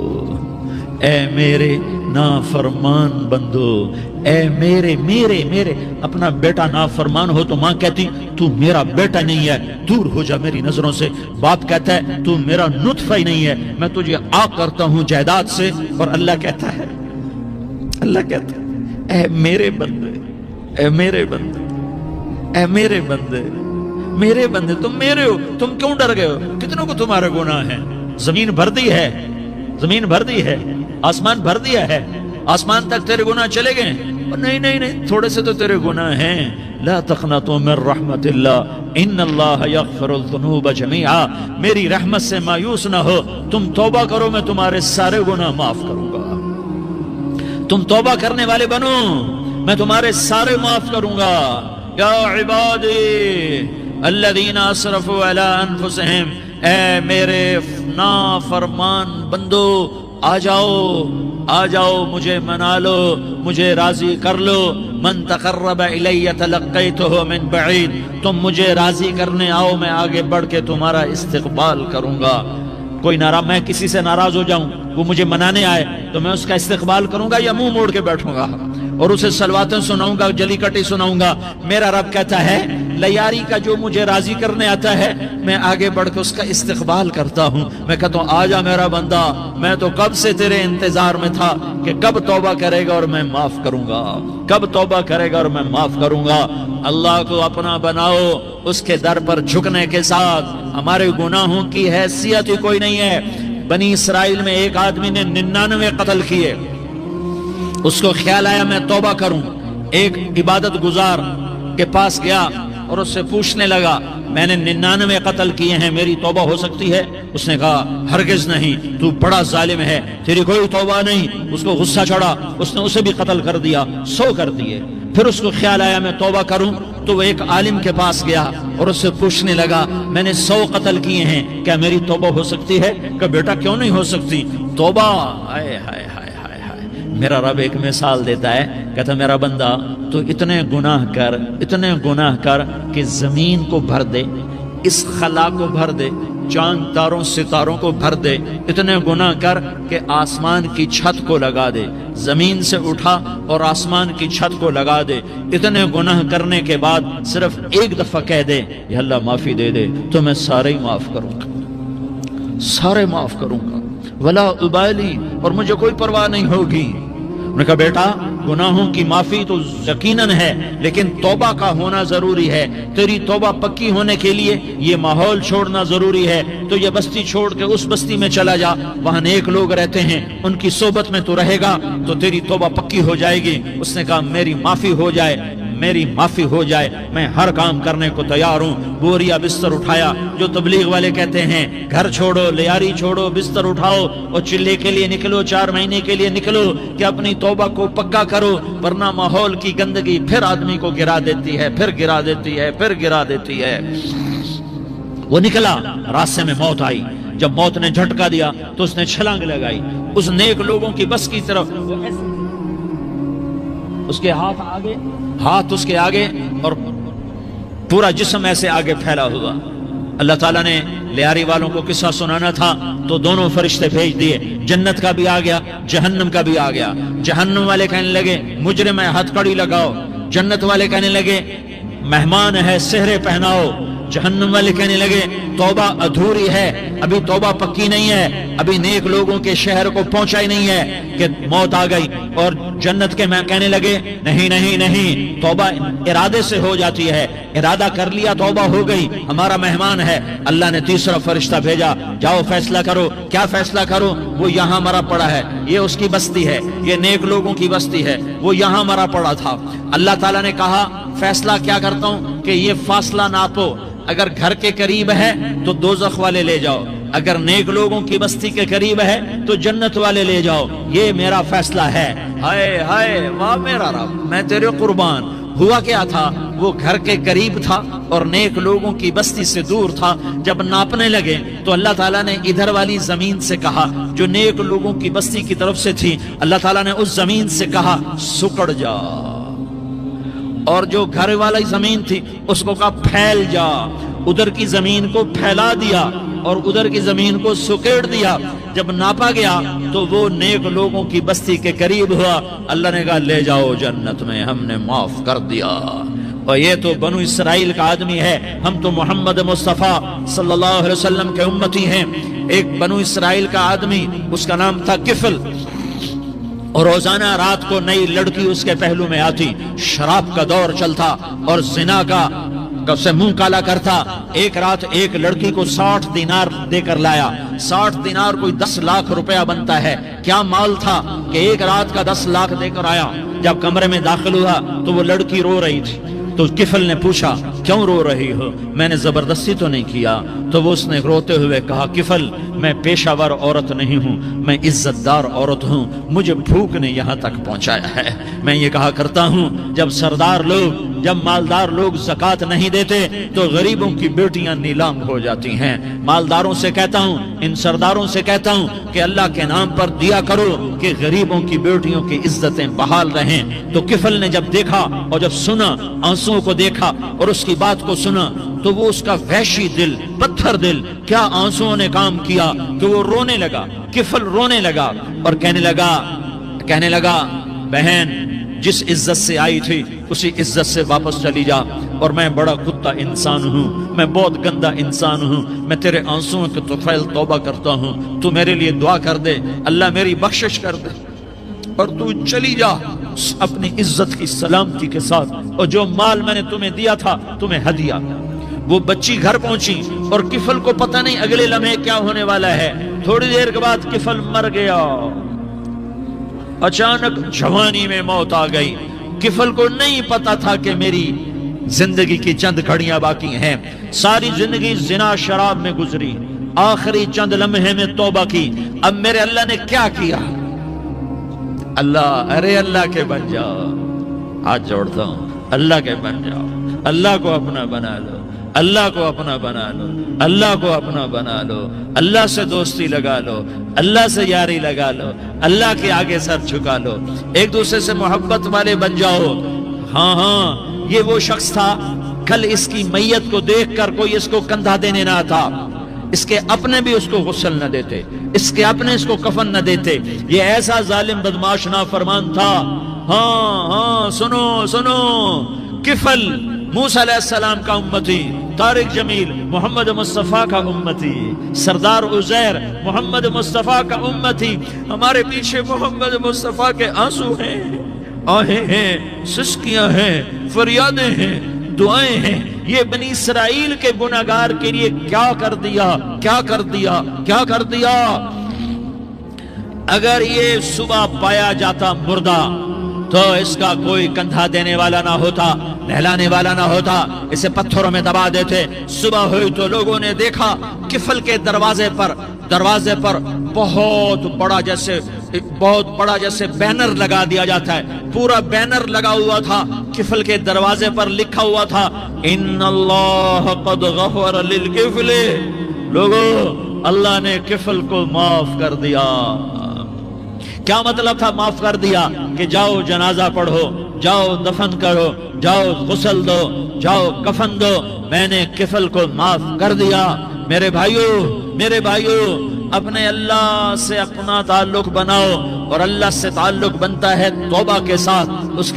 اے میرے نافرمان بندو، اے میرے میرے میرے، اپنا بیٹا نافرمان ہو تو ماں کہتی تو میرا بیٹا نہیں ہے، دور ہو جا میری نظروں سے، باپ کہتا ہے تو میرا نطفہ ہی نہیں ہے، میں تجھے آگ کرتا ہوں جائیداد سے، اور اللہ کہتا ہے اے میرے بندے، اے میرے بندے، اے میرے بندے، میرے بندے، تم میرے ہو، تم کیوں ڈر گئے ہو؟ کتنوں کو تمہارے گناہ ہیں؟ زمین بھر دی ہے، زمین بھر دی ہے، آسمان بھر دیا ہے، آسمان تک تیرے گناہ چلے گئے؟ نہیں نہیں نہیں، تھوڑے سے تو تیرے گناہ ہیں، لا تقنطوا من رحمت اللہ ان اللہ یغفر الذنوب جميعا، میری رحمت سے مایوس نہ ہو، تم توبہ کرو میں تمہارے سارے گناہ معاف کروں گا، تم توبہ کرنے والے بنو میں تمہارے سارے معاف کروں گا، یا عبادی الذین اسرفوا علی انفسہم، اے میرے نافرمان بندو، آ جاؤ مجھے منا لو، مجھے راضی کر لو، من تقرب الی تلقیتہ من بعید، تم مجھے راضی کرنے آؤ، میں آگے بڑھ کے تمہارا استقبال کروں گا، کوئی ناراض، میں کسی سے ناراض ہو جاؤں، وہ مجھے منانے آئے تو میں اس کا استقبال کروں گا یا منہ موڑ کے بیٹھوں گا اور اسے صلواتیں سناؤں گا، جلی کٹی سناؤں گا؟ میرا رب کہتا ہے لیاری کا جو مجھے راضی کرنے آتا ہے میں آگے بڑھ کے اس کا استقبال کرتا ہوں، میں کہتا ہوں آ جا میرا بندہ، میں تو کب سے تیرے انتظار میں تھا کہ کب توبہ کرے گا اور میں معاف کروں گا، کب توبہ کرے گا اور میں معاف کروں گا۔ اللہ کو اپنا بناؤ، اس کے در پر جھکنے کے ساتھ ہمارے گناہوں کی حیثیت ہی کوئی نہیں ہے۔ بنی اسرائیل میں ایک آدمی نے 99 قتل کیے، اس کو خیال آیا میں توبہ کروں، ایک عبادت گزار کے پاس گیا اور اس سے پوچھنے لگا میں نے 99 قتل کیے ہیں، میری توبہ ہو سکتی ہے؟ اس نے کہا ہرگز نہیں، تو بڑا ظالم ہے، تیری کوئی توبہ نہیں۔ اس کو غصہ چڑھا، اس نے اسے بھی قتل کر دیا، 100 کر دیے۔ پھر اس کو خیال آیا میں توبہ کروں، تو وہ ایک عالم کے پاس گیا اور اس سے پوچھنے لگا میں نے 100 قتل کیے ہیں، کیا میری توبہ ہو سکتی ہے؟ کہ بیٹا کیوں نہیں ہو سکتی توبہ؟ ہائے ہائے ہائے ہائے ہائے، میرا رب ایک مثال دیتا ہے، کہتا میرا بندہ تو اتنے گناہ کر کہ زمین کو بھر دے، اس خلا کو بھر دے، چاند تاروں ستاروں کو بھر دے، اتنے گناہ کر کہ آسمان کی چھت کو لگا دے، زمین سے اٹھا اور آسمان کی چھت کو لگا دے، اتنے گناہ کرنے کے بعد صرف ایک دفعہ کہہ دے یا اللہ معافی دے دے، تو میں سارے ہی معاف کروں گا، سارے معاف کروں گا، ولا ابالی، اور مجھے کوئی پرواہ نہیں ہوگی۔ انہوں نے کہا بیٹا گناہوں کی معافی تو یقیناً ہے، لیکن توبہ کا ہونا ضروری ہے، تیری توبہ پکی ہونے کے لیے یہ ماحول چھوڑنا ضروری ہے، تو یہ بستی چھوڑ کے اس بستی میں چلا جا، وہاں نیک لوگ رہتے ہیں، ان کی صحبت میں تو رہے گا تو تیری توبہ پکی ہو جائے گی۔ اس نے کہا میری معافی ہو جائے، میری معافی ہو جائے، میں ہر کام کرنے کو تیار ہوں۔ بوریا بستر اٹھایا، جو تبلیغ والے کہتے ہیں گھر چھوڑو، لیاری چھوڑو، بستر اٹھاؤ اور چلے کے لیے نکلو، 4 مہینے کے لیے نکلو کہ اپنی توبہ کو پکا کرو، ورنہ ماحول کی گندگی پھر آدمی کو گرا دیتی ہے، پھر گرا دیتی ہے، پھر گرا دیتی ہے۔ وہ نکلا، راستے میں موت آئی۔ جب موت نے جھٹکا دیا تو اس نے چھلانگ لگائی اس نیک لوگوں کی بس کی طرف۔ اس کے ہاتھ اس کے آگے اور پورا جسم ایسے آگے پھیلا ہوا۔ اللہ تعالیٰ نے لیاری والوں کو قصہ سنانا تھا تو دونوں فرشتے بھیج دیے، جنت کا بھی آ گیا، جہنم کا بھی آ گیا۔ جہنم والے کہنے لگے مجرم ہے، ہتھ کڑی لگاؤ۔ جنت والے کہنے لگے مہمان ہے، سہرے پہناؤ۔ جہنم والے کہنے لگے توبہ ادھوری ہے، ابھی توبہ پکی نہیں ہے، ابھی نیک لوگوں کے شہر کو پہنچا ہی نہیں ہے کہ موت آ گئی۔ اور جنت کے میں کہنے لگے نہیں نہیں نہیں، توبہ ارادے سے ہو جاتی ہے، ارادہ کر لیا توبہ ہو گئی، ہمارا مہمان ہے۔ اللہ نے تیسرا فرشتہ بھیجا، جاؤ فیصلہ کرو۔ کیا فیصلہ کرو؟ وہ یہاں مرا پڑا ہے، یہ اس کی بستی ہے، یہ نیک لوگوں کی بستی ہے، وہ یہاں مرا پڑا تھا۔ اللہ تعالیٰ نے کہا فیصلہ کیا کرتا ہوں کہ یہ فاصلہ ناپو، اگر گھر کے قریب ہے تو دوزخ والے لے جاؤ، اگر نیک لوگوں کی بستی کے قریب ہے تو جنت والے لے جاؤ، یہ میرا فیصلہ ہے۔ ہائے ہائے واہ میرا رب، میں تیرے قربان۔ ہوا کیا تھا؟ وہ گھر کے قریب تھا اور نیک لوگوں کی بستی سے دور تھا۔ جب ناپنے لگے تو اللہ تعالیٰ نے ادھر والی زمین سے کہا جو نیک لوگوں کی بستی کی طرف سے تھی، اللہ تعالیٰ نے اس زمین سے کہا سکڑ جا، اور جو گھر والی زمین تھی اس کو کہا پھیل جا۔ ادھر کی زمین کو پھیلا دیا اور ادھر کی زمین کو سکیڑ دیا۔ جب ناپا گیا تو وہ نیک لوگوں کی بستی کے قریب ہوا۔ اللہ نے کہا لے جاؤ جنت میں، ہم نے معاف کر دیا۔ اور یہ تو بنو اسرائیل کا آدمی ہے، ہم تو محمد مصطفیٰ صلی اللہ علیہ وسلم کے امتی ہیں۔ ایک بنو اسرائیل کا آدمی، اس کا نام تھا کفل، اور روزانہ رات کو نئی لڑکی اس کے پہلو میں آتی، شراب کا دور چلتا اور زنا کا سے منہ کالا کرتا۔ ایک رات ایک لڑکی کو 60 دینار دے کر لایا۔ 60 دینار کوئی 10 لاکھ روپیہ بنتا ہے۔ کیا مال تھا کہ ایک رات کا 10 لاکھ دے کر آیا۔ جب کمرے میں داخل ہوا تو وہ لڑکی رو رہی تھی، تو کفل نے پوچھا کیوں رو رہی ہو؟ میں نے زبردستی تو نہیں کیا۔ تو وہ اس نے روتے ہوئے کہا کفل میں پیشہ ور عورت نہیں ہوں، میں عزت دار عورت ہوں، مجھے بھوک نے یہاں تک پہنچایا ہے۔ میں یہ کہا کرتا ہوں جب سردار لوگ، جب مالدار لوگ زکوٰۃ نہیں دیتے تو غریبوں کی بیٹیاں نیلام ہو جاتی ہیں۔ مالداروں سے کہتا ہوں، ان سرداروں سے کہتا ہوں کہ اللہ کے نام پر دیا کرو کہ غریبوں کی بیٹیوں کی عزتیں بحال رہیں۔ تو کفل نے جب دیکھا اور جب سنا، آنسوؤں کو دیکھا اور اس کی بات کو سنا، تو وہ اس کا وحشی دل، پتھر دل، کیا آنسوؤں نے کام کیا کہ وہ رونے لگا۔ کفل رونے لگا اور کہنے لگا بہن جس عزت سے آئی تھی اسی عزت سے واپس چلی جا، اور میں بڑا کتا انسان ہوں، میں بہت گندا انسان ہوں، میں تیرے آنسوؤں کے طفیل توبہ کرتا ہوں، تو میرے لیے دعا کر دے، اللہ میری بخشش کر دے، اور تو چلی جا اپنی عزت کی سلامتی کے ساتھ، اور جو مال میں نے تمہیں دیا تھا تمہیں ہدیہ۔ وہ بچی گھر پہنچی اور کفل کو پتہ نہیں اگلے لمحے کیا ہونے والا ہے۔ تھوڑی دیر کے بعد کفل مر گیا، اچانک جوانی میں موت آ گئی۔ کفل کو نہیں پتا تھا کہ میری زندگی کی چند گھڑیاں باقی ہیں۔ ساری زندگی زنا شراب میں گزری، آخری چند لمحے میں توبہ کی۔ اب میرے اللہ نے کیا کیا؟ اللہ، ارے اللہ کے بن جاؤ، ہاتھ جوڑتا ہوں، اللہ کے بن جاؤ، اللہ کو اپنا بنا لو، اللہ کو اپنا بنا لو، اللہ کو اپنا بنا لو، اللہ سے دوستی لگا لو، اللہ سے یاری لگا لو، اللہ کے آگے سر جھکا لو، ایک دوسرے سے محبت والے بن جاؤ۔ ہاں یہ وہ شخص تھا، کل اس کی میت کو دیکھ کر کوئی اس کو کندھا دینے نہ آتا، اس کے اپنے بھی اس کو غسل نہ دیتے، اس کے اپنے اس کو کفن نہ دیتے۔ یہ ایسا ظالم بدماش نافرمان تھا۔ ہاں سنو، کفل موسیٰ علیہ السلام کا امتی، طارق جمیل محمد مصطفیٰ کا امتی، سردار عزیر محمد مصطفیٰ کا امتی۔ ہمارے پیچھے محمد مصطفیٰ کے آنسو ہیں، آہیں ہیں، سسکیاں ہیں، فریادیں ہیں، دعائیں ہیں۔ یہ بنی اسرائیل کے گناہگار کے لیے کیا کر دیا۔ اگر یہ صبح پایا جاتا مردہ تو اس کا کوئی کندھا دینے والا نہ ہوتا، نہلانے والا نہ ہوتا، اسے پتھروں میں دبا دیتے۔ صبح ہوئی تو لوگوں نے دیکھا کفل کے دروازے پر بہت بڑا جیسے بینر لگا دیا جاتا ہے، پورا بینر لگا ہوا تھا، کفل کے دروازے پر لکھا ہوا تھا ان اللہ قد غفر للکفل، لوگوں اللہ نے کفل کو معاف کر دیا۔ کیا مطلب تھا معاف کر دیا؟ کہ جاؤ جنازہ پڑھو، جاؤ دفن کرو، جاؤ غسل دو، جاؤ کفن دو، میں نے کفل کو معاف کر دیا۔ میرے بھائیو اپنے اللہ سے اپنا تعلق بناؤ، اور اللہ سے تعلق بنتا ہے توبہ کے ساتھ، اس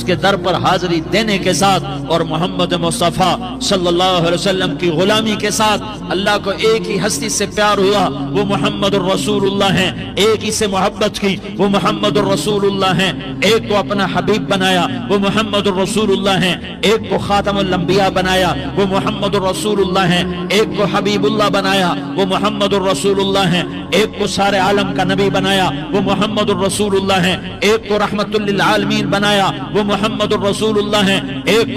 کے در پر حاضری دینے کے ساتھ، اور محمد مصطفیٰ صلی اللہ علیہ وسلم کی غلامی کے ساتھ۔ اللہ کو ایک ہی ہستی سے پیار ہوا، وہ محمد الرسول اللہ ہیں، ایک ہی سے محبت کی، وہ محمد الرسول اللہ ہیں، ایک کو اپنا حبیب بنایا، وہ محمد الرسول اللہ ہیں، ایک کو خاتم الانبیاء بنایا، وہ محمد الرسول اللہ ہیں، ایک کو حبیب اللہ بنایا، وہ محمد الرسول اللہ ہیں، ایک کو سارے عالم کا نبی بنایا، وہ محمد الرسول اللہ ہیں، ایک کو رحمت للعالمین بنایا، وہ محمد الرسول اللہ ہیں، ایک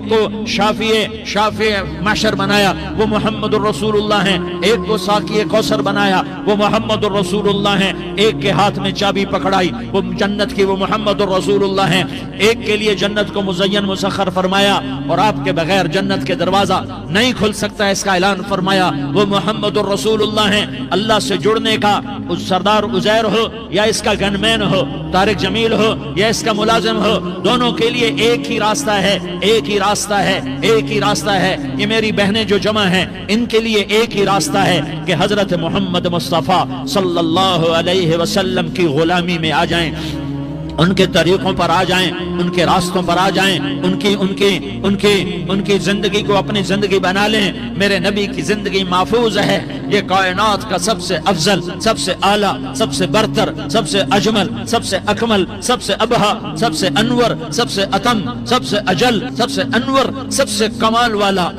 کو شافع محشر بنایا، وہ محمد الرسول اللہ ہیں، ایک کو ساقی کوثر بنایا، وہ محمد الرسول اللہ ہیں، ایک کے ہاتھ میں چابی پکڑائی وہ جنت کی، وہ محمد الرسول اللہ ہیں، ایک کے لیے جنت کو مزین مسخر فرمایا اور آپ کے بغیر جنت کے دروازہ نہیں کھل سکتا، اس کا اعلان فرمایا، وہ محمد الرسول اللہ ہیں۔ اللہ سے جڑنے کا اس سردار عزیر ہو یا اس کا گن مین ہو، طارق جمیل ہو یا اس کا ملازم ہو، دونوں کے لیے ایک ہی راستہ ہے، ایک ہی راستہ ہے، ایک ہی راستہ ہے۔ یہ میری بہنیں جو جمع ہیں ان کے لیے ایک ہی راستہ ہے کہ حضرت محمد مصطفیٰ صلی اللہ علیہ وسلم کی غلامی میں آ جائیں، ان کے طریقوں پر آ جائیں، ان کے راستوں پر آ جائیں، ان کی زندگی کو اپنی زندگی بنا لیں۔ میرے نبی کی زندگی محفوظ ہے، یہ کائنات کا سب سے افضل، سب سے اعلیٰ، سب سے برتر، سب سے اجمل، سب سے اکمل، سب سے ابہا، سب سے انور، سب سے اتم، سب سے اجل، سب سے انور، سب سے کمال والا،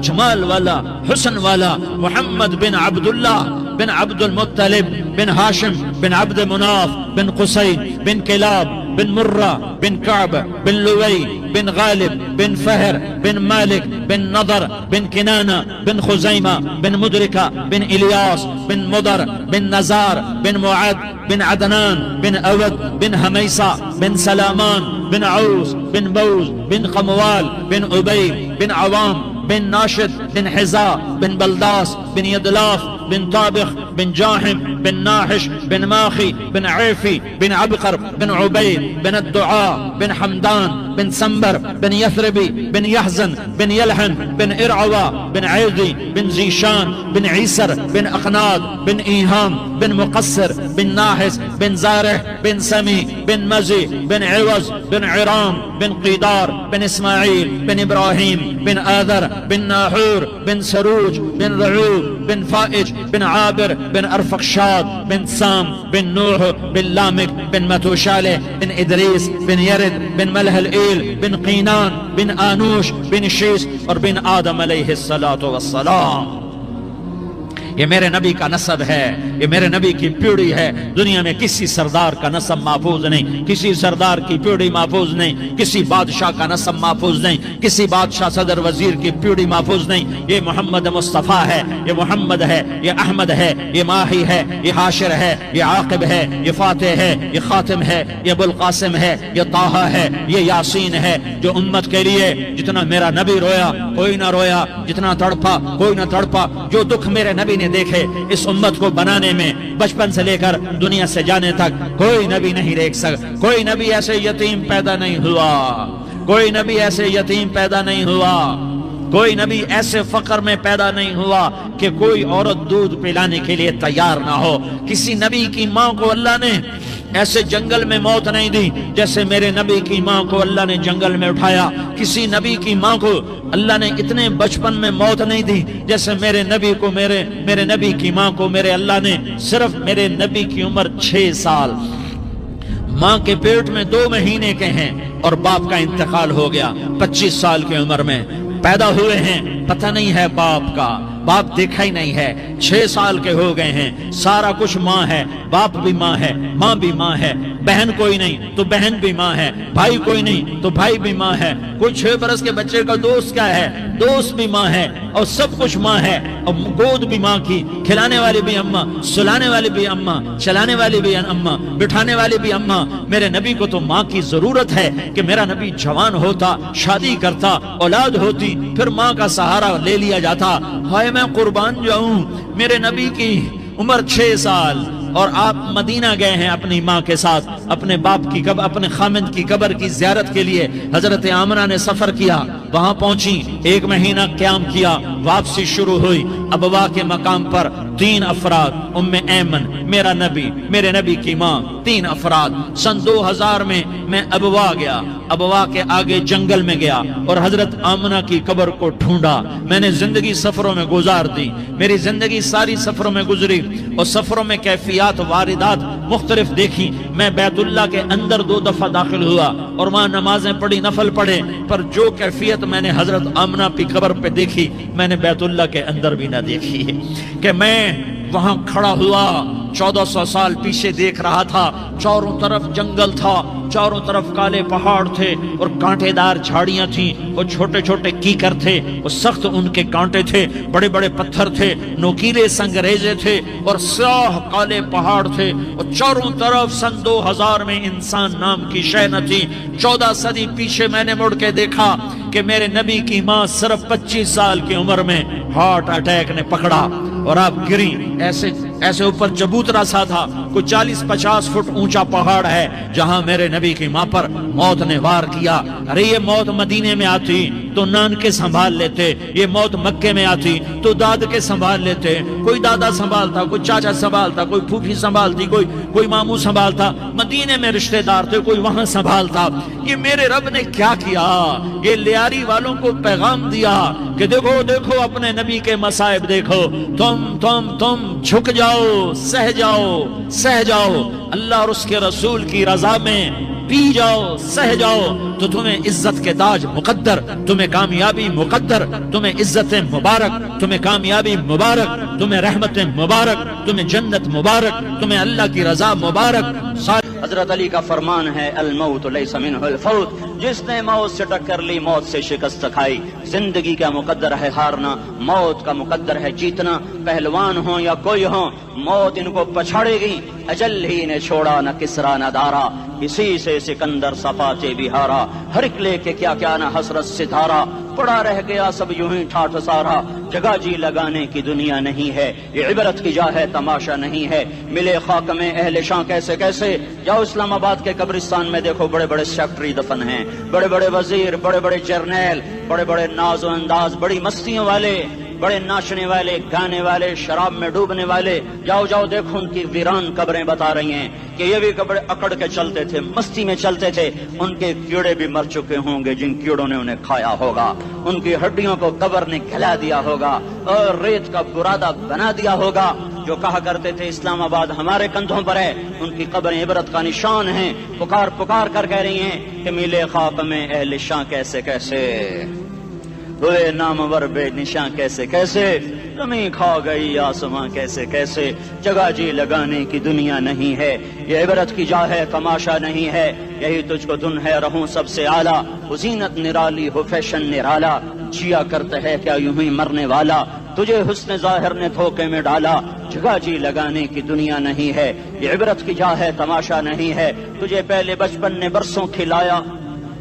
جمال والا، حسن والا محمد بن عبداللہ بن عبد المطلب بن ہاشم بن عبد مناف بن قصی بن کلاب بن مرہ بن کعب بن لوی بن غالب بن فہر بن مالک بن نضر بن کنانہ بن خزیمہ بن مدرکہ بن الیاس بن مدر بن نزار بن معد بن عدنان بن اود بن حمیسہ بن سلامان بن عوس بن بوز بن قموال بن عبی بن عوام بن ناشد بن حزا بن بلداس بن يدلاف بن طابخ بن جاحم بن ناحش بن ماخي بن عيفي بن عبقر بن عبيد بن الدعاء بن حمدان بن سنبر بن يثربي بن يحزن بن يلحن بن إرعوى بن عيدي بن زيشان بن عيسر بن أقناد بن إيهام بن مقصر بن ناحس بن زارح بن سمي بن مزي بن عوز بن عرام بن قيدار بن إسماعيل بن إبراهيم بن آذر بن ناحور بن سروج بن رعوب بن فائج بن عابر بن أرفقشاد بن سام بن نوح بن لامك بن متوشالة بن إدريس بن يرد بن ملح الإيل بن قينان بن آنوش بن شيس اور بن آدم علیہ الصلاة والسلام۔ یہ میرے نبی کا نسب ہے، یہ میرے نبی کی پیڑھی ہے۔ دنیا میں کسی سردار کا نسب محفوظ نہیں، کسی سردار کی پیڑھی محفوظ نہیں، کسی بادشاہ کا نسب محفوظ نہیں، کسی بادشاہ صدر وزیر کی پیڑھی محفوظ نہیں۔ یہ محمد مصطفیٰ ہے، یہ محمد ہے، یہ احمد ہے، یہ ماہی ہے، یہ حاشر ہے، یہ عاقب ہے، یہ فاتح ہے، یہ خاتم ہے، یہ ابو القاسم ہے، یہ طٰہٰ ہے، یہ یاسین ہے۔ جو امت کے لیے جتنا میرا نبی رویا کوئی نہ رویا، جتنا تڑپا کوئی نہ تڑپا، جو دکھ میرے نبی نے دیکھے اس امت کو بنانے میں، بچپن سے لے کر دنیا سے جانے تک کوئی نبی نہیں دیکھ سکتا۔ کوئی نبی ایسے یتیم پیدا نہیں ہوا، کوئی نبی ایسے یتیم پیدا نہیں ہوا، کوئی نبی ایسے فقر میں پیدا نہیں ہوا کہ کوئی عورت دودھ پلانے کے لیے تیار نہ ہو۔ کسی نبی کی ماں کو اللہ نے ایسے جنگل میں موت نہیں دی جیسے میرے نبی کی ماں کو اللہ نے جنگل میں اٹھایا۔ کسی نبی کی ماں کو اللہ نے اتنے بچپن میں موت نہیں دی جیسے میرے نبی کو، میرے نبی کی ماں کو میرے اللہ نے صرف میرے نبی کی عمر 6 سال، ماں کے پیٹ میں 2 مہینے کے ہیں اور باپ کا انتقال ہو گیا 25 سال کی عمر میں۔ پیدا ہوئے ہیں، پتہ نہیں ہے باپ کا، باپ دیکھا ہی نہیں ہے، 6 سال کے ہو گئے ہیں، سارا کچھ ماں ہے، باپ بھی ماں ہے، ماں بھی ماں ہے، بہن کوئی نہیں تو بہن بھی ماں ہے، بھائی کوئی نہیں تو بھائی بھی ماں ہے، کوئی 6 برس کے بچے کا دوست کیا ہے، دوست بھی ماں ہے، اور سب کچھ ماں ہے، اور گود بھی ماں کی، کھلانے والی بھی اماں، سلانے والی بھی اماں، چلانے والی بھی اماں، بٹھانے والی بھی اماں۔ میرے نبی کو تو ماں کی ضرورت ہے کہ میرا نبی جوان ہوتا، شادی کرتا، اولاد ہوتی، پھر ماں کا سہارا لے لیا جاتا۔ ہائے میں قربان جاؤں، میرے نبی کی عمر 6 سال اور آپ مدینہ گئے ہیں اپنی ماں کے ساتھ، اپنے باپ کی قبر، اپنے خامند کی قبر کی زیارت کے لیے حضرت آمنہ نے سفر کیا، وہاں پہنچی، 1 مہینہ قیام کیا، واپسی شروع ہوئی۔ ابوا کے مقام پر 3 افراد، ام ایمن، میرا نبی، میرے نبی کی ماں، 3 افراد۔ سن 2000 میں ابوا گیا، ابوا کے آگے جنگل میں گیا اور حضرت آمنہ کی قبر کو ڈھونڈا۔ میں نے زندگی سفروں میں گزار دی، میری زندگی ساری سفروں میں گزری، اور سفروں میں کیفیات واردات مختلف دیکھی۔ میں بیت اللہ کے اندر 2 دفعہ داخل ہوا اور وہاں نمازیں پڑھی، نفل پڑھے، پر جو کیفیت میں نے حضرت آمنہ کی قبر پہ دیکھی میں نے بیت اللہ کے اندر بھی نہ دیکھی، کہ میں وہاں کھڑا ہوا 1400 سال پیچھے دیکھ رہا تھا، چاروں طرف جنگل تھا، چاروں طرف کالے پہاڑ تھے اور کانٹے دار جھاڑیاں تھیں، وہ چھوٹے چھوٹے کیکر تھے، وہ سخت ان کے کانٹے تھے، بڑے بڑے پتھر تھے، نوکیلے سنگریزے تھے اور سیاہ کالے پہاڑ تھے، اور چاروں طرف سن 2000 میں انسان نام کی شے نہ تھی۔ 14 صدی پیچھے میں نے مڑ کے دیکھا کہ میرے نبی کی ماں صرف 25 سال کی عمر میں ہارٹ اٹیک نے پکڑا اور آپ گری، ایسے اوپر چبوترا سا تھا، کوئی 40-50 فٹ اونچا پہاڑ ہے جہاں میرے نبی کی ماں پر موت نے وار کیا۔ ارے یہ موت مدینے میں آتی تو نان کے سنبھال لیتے، یہ موت مکے میں آتی تو داد کے سنبھال لیتے، کوئی دادا سنبھالتا، کوئی چاچا سنبھالتا، کوئی پھوپھی سنبھالتی، کوئی ماموں سنبھالتا، مدینے میں رشتہ دار تھے، کوئی وہاں سنبھالتا۔ یہ میرے رب نے کیا کیا؟ یہ لیاری والوں کو پیغام دیا کہ دیکھو دیکھو اپنے نبی کے مصائب دیکھو، تم جھک جاؤ، سہ جاؤ اللہ اور اس کے رسول کی رضا میں، پی جاؤ، سہ جاؤ، تو تمہیں عزت کے تاج مقدر، تمہیں کامیابی مقدر، تمہیں عزت مبارک، تمہیں کامیابی مبارک، تمہیں رحمت مبارک، تمہیں جنت مبارک، تمہیں اللہ کی رضا مبارک۔ حضرت علی کا فرمان ہے الموت لیس منہ الفوت، جس نے موت سے ٹکر لی موت سے شکست کھائی۔ زندگی کا مقدر ہے ہارنا، موت کا مقدر ہے جیتنا۔ پہلوان ہوں یا کوئی ہوں، موت ان کو پچھاڑے گی۔ اجل ہی نے چھوڑا نہ کسرا نہ دارا، اسی سے سکندر صفاتے بھی ہارا۔ ہر ایک لے کے کیا کیا نہ حسرت ستارہ، پڑا رہ گیا سب یوں ہی ٹھاٹھ سارا۔ جگہ جی لگانے کی دنیا نہیں ہے، یہ عبرت کی جا ہے تماشا نہیں ہے۔ ملے خاک میں اہل شاں کیسے کیسے، جاؤ اسلام آباد کے قبرستان میں دیکھو، بڑے بڑے سیکٹری دفن ہیں، بڑے بڑے وزیر، بڑے بڑے جرنیل، بڑے بڑے ناز و انداز، بڑی مستیوں والے، بڑے ناچنے والے، گانے والے، شراب میں ڈوبنے والے۔ جاؤ دیکھو ان کی ویران قبریں بتا رہی ہیں کہ یہ بھی قبر اکڑ کے چلتے تھے، مستی میں چلتے تھے، ان کے کیڑے بھی مر چکے ہوں گے جن کیڑوں نے انہیں کھایا ہوگا، ان کی ہڈیوں کو قبر نے کھلا دیا ہوگا اور ریت کا برادہ بنا دیا ہوگا۔ جو کہا کرتے تھے اسلام آباد ہمارے کندھوں پر ہے، ان کی قبریں عبرت کا نشان ہیں، پکار کر کہہ رہی ہیں کہ ملے خاک میں اہل شاں کیسے کیسے، ہوئے نامور بے نشاں کیسے کیسے، زمین کھا گئی آسماں کیسے کیسے۔ جگہ جی لگانے کی دنیا نہیں ہے، یہ عبرت کی جا ہے تماشا نہیں ہے۔ یہی تجھ کو دن ہے رہوں سب سے اعلیٰ، ہو زینت نرالی ہو فیشن نرالا، جیا کرتا ہے کیا یوں ہی مرنے والا، تجھے حسن ظاہر نے دھوکے میں ڈالا۔ جگہ جی لگانے کی دنیا نہیں ہے، یہ عبرت کی جا ہے تماشا نہیں ہے۔ تجھے پہلے بچپن نے برسوں کھلایا،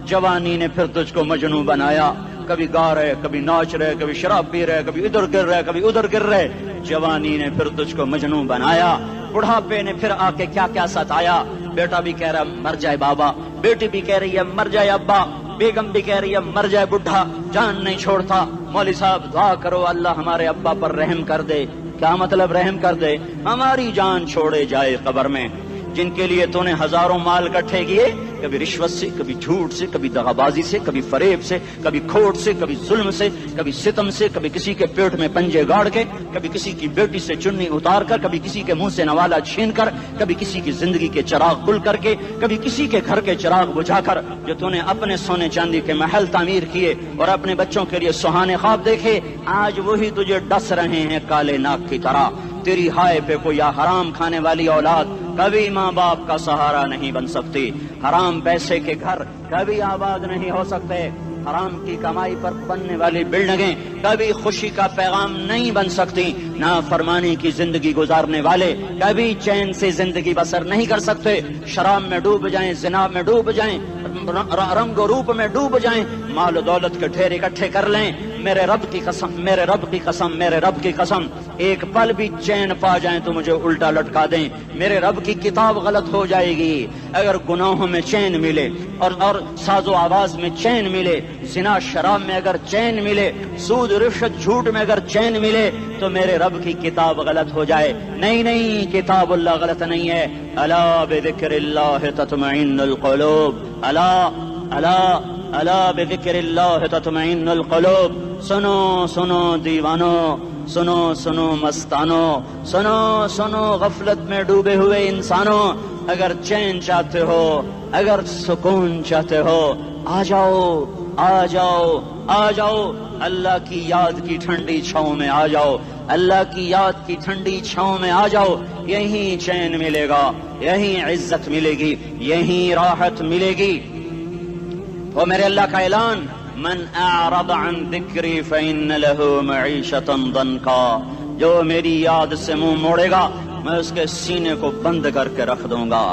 جوانی نے پھر تجھ کو مجنوں بنایا۔ کبھی گا رہے، کبھی ناچ رہے، کبھی شراب پی رہے، کبھی ادھر گر رہے، کبھی ادھر گر رہے۔ جوانی نے پھر تجھ کو مجنوں بنایا، بڑھاپے نے پھر آ کے کیا کیا ستایا۔ بیٹا بھی کہہ رہا مر جائے بابا، بیٹی بھی کہہ رہی ہے مر جائے ابا، بیگم بھی کہہ رہی ہے مر جائے بڈھا، جان نہیں چھوڑتا۔ مولوی صاحب دعا کرو اللہ ہمارے ابا پر رحم کر دے۔ کیا مطلب رحم کر دے؟ ہماری جان چھوڑے جائے قبر میں۔ جن کے لیے تو نے ہزاروں مال اکٹھے کیے، کبھی رشوت سے، کبھی جھوٹ سے، کبھی دغابازی سے، کبھی فریب سے، کبھی کھوٹ سے، کبھی ظلم سے، کبھی ستم سے، کبھی کسی کے پیٹ میں پنجے گاڑ کے، کبھی کسی کی بیٹی سے چنی اتار کر، کبھی کسی کے منہ سے نوالا چھین کر، کبھی کسی کی زندگی کے چراغ گل کر کے، کبھی کسی کے گھر کے چراغ بجھا کر، جو تو نے اپنے سونے چاندی کے محل تعمیر کیے اور اپنے بچوں کے لیے سہانے خواب دیکھے، آج وہی تجھے ڈس رہے ہیں کالے ناک کی طرح۔ تیری ہائے پہ کوئی حرام کھانے والی اولاد کبھی ماں باپ کا سہارا نہیں بن سکتی، حرام پیسے کے گھر کبھی آباد نہیں ہو سکتے، حرام کی کمائی پر بننے والی بلڈنگیں کبھی خوشی کا پیغام نہیں بن سکتی، نافرمانی کی زندگی گزارنے والے کبھی چین سے زندگی بسر نہیں کر سکتے، شراب میں ڈوب جائیں، زنا میں ڈوب جائیں، رنگ و روپ میں ڈوب جائیں، مال و دولت کے ڈھیر اکٹھے کر لیں، میرے رب کی قسم، میرے رب کی قسم، میرے رب کی قسم، ایک پل بھی چین پا جائیں تو مجھے الٹا لٹکا دیں، میرے رب کی کتاب غلط ہو جائے گی۔ اگر گناہوں میں چین ملے اور ساز و آواز میں چین ملے، زنا شراب میں اگر چین ملے، سود رشوت جھوٹ میں اگر چین ملے، تو میرے رب کی کتاب غلط ہو جائے۔ نہیں نہیں، کتاب اللہ غلط نہیں ہے۔ الا بذکر اللہ تطمئن القلوب، الا الا الا بذکر اللہ تطمئن القلوب۔ سنو سنو دیوانو، سنو سنو مستانو، سنو سنو غفلت میں ڈوبے ہوئے انسانوں، اگر چین چاہتے ہو، اگر سکون چاہتے ہو، آ جاؤ آ جاؤ آ جاؤ، اللہ کی یاد کی ٹھنڈی چھاؤں میں آ جاؤ، اللہ کی یاد کی ٹھنڈی چھاؤں میں آ جاؤ، یہیں چین ملے گا، یہیں عزت ملے گی، یہیں راحت ملے گی۔ وہ میرے اللہ کا اعلان، من اعرض عن ذکری فإن له معیشۃ ضنکا، جو میری یاد سے منہ موڑے گا میں اس کے سینے کو بند کر کے رکھ دوں گا،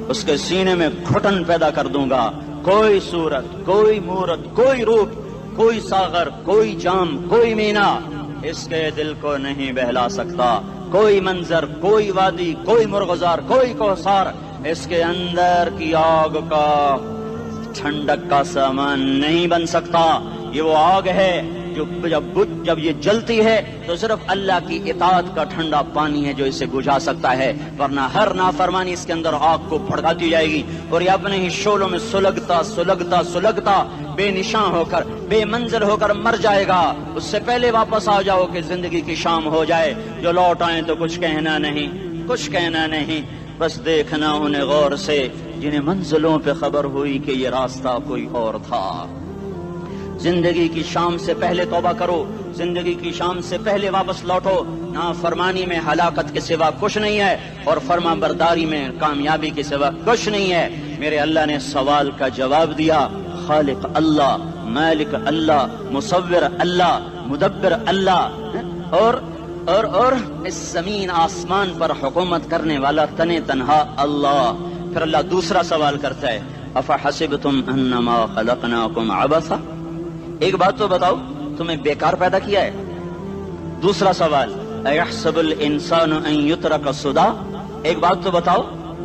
اس کے سینے میں گھٹن پیدا کر دوں گا، کوئی صورت، کوئی مورت، کوئی روپ، کوئی ساغر، کوئی جام، کوئی مینا اس کے دل کو نہیں بہلا سکتا، کوئی منظر، کوئی وادی، کوئی مرغزار، کوئی کوثر اس کے اندر کی آگ کا ٹھنڈک کا سامان نہیں بن سکتا۔ یہ وہ آگ ہے جو جب یہ جلتی ہے تو صرف اللہ کی اطاعت کا ٹھنڈا پانی ہے جو اسے بجھا سکتا ہے، ورنہ ہر نافرمانی اس کے اندر آگ کو بھڑکاتی جائے گی اور یہ اپنے ہی شعلوں میں سلگتا سلگتا سلگتا بے نشان ہو کر، بے منزل ہو کر مر جائے گا۔ اس سے پہلے واپس آ جاؤ کہ زندگی کی شام ہو جائے، جو لوٹ آئیں تو کچھ کہنا نہیں، کچھ کہنا نہیں، بس دیکھنا انہیں غور سے جنہیں منزلوں پہ خبر ہوئی کہ یہ راستہ کوئی اور تھا۔ زندگی کی شام سے پہلے توبہ کرو، زندگی کی شام سے پہلے واپس لوٹو، نافرمانی میں ہلاکت کے سوا کچھ نہیں ہے اور فرما برداری میں کامیابی کے سوا کچھ نہیں ہے۔ میرے اللہ نے سوال کا جواب دیا، خالق اللہ، مالک اللہ، مصور اللہ، مدبر اللہ، اور اس زمین آسمان پر حکومت کرنے والا تنے تنہا اللہ۔ پھر اللہ دوسرا سوال کرتا ہے، افحسبتم انما خلقناکم عبثا، ایک بات تو بتاؤ، تمہیں بیکار پیدا کیا ہے؟ دوسرا سوال، ایحسب الانسان ان یترک سدی، ایک بات تو بتاؤ،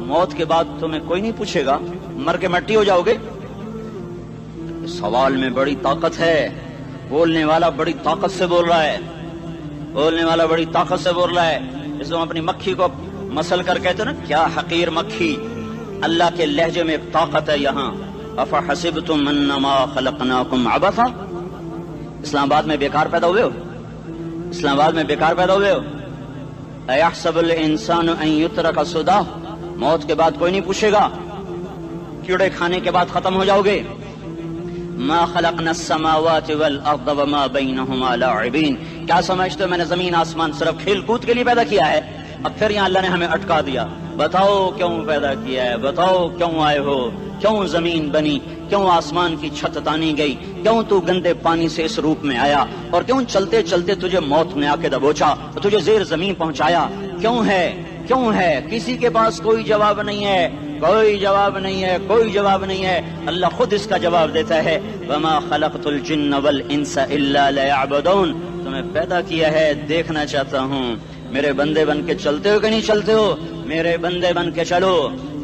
موت کے بعد تمہیں کوئی نہیں پوچھے گا، مر کے مٹی ہو جاؤ گے؟ سوال میں بڑی طاقت ہے، بولنے والا بڑی طاقت سے بول رہا ہے، بولنے والا بڑی طاقت سے بول رہا ہے۔ اس کو اپنی مکھی کو مسل کر کہتے نا، کیا حقیر مکھی، اللہ کے لہجے میں ایک طاقت ہے یہاں۔ افحسبتم انما خلقناکم عبثا، اسلام آباد میں بیکار پیدا ہوئے ہو؟ اسلام آباد میں بیکار پیدا ہوئے ہو؟ ایحسب الانسان ان یترک سدی، موت کے بعد کوئی نہیں پوچھے گا، کیڑے کھانے کے بعد ختم ہو جاؤ گے۔ ما خلقنا السماوات والارض وما بینہما لاعبین، کیا سمجھتے ہو میں نے زمین آسمان صرف کھیل کود کے لیے پیدا کیا ہے؟ اب پھر یہاں اللہ نے ہمیں اٹکا دیا، بتاؤ کیوں پیدا کیا ہے، بتاؤ کیوں آئے ہو، کیوں زمین بنی، کیوں آسمان کی چھت تانی گئی، کیوں تو گندے پانی سے اس روپ میں آیا، اور کیوں چلتے چلتے تجھے موت نے آ کے دبوچا اور تجھے زیر زمین پہنچایا، کیوں ہے، کیوں ہے؟ کسی کے پاس کوئی جواب نہیں ہے، کوئی جواب نہیں ہے، کوئی جواب نہیں ہے، اللہ خود اس کا جواب دیتا ہے، وما خلقت الجن والانس الا لیعبدون، تمہیں پیدا کیا ہے دیکھنا چاہتا ہوں، میرے بندے بن کے چلتے ہو کہ نہیں چلتے ہو؟ میرے بندے بن کے چلو۔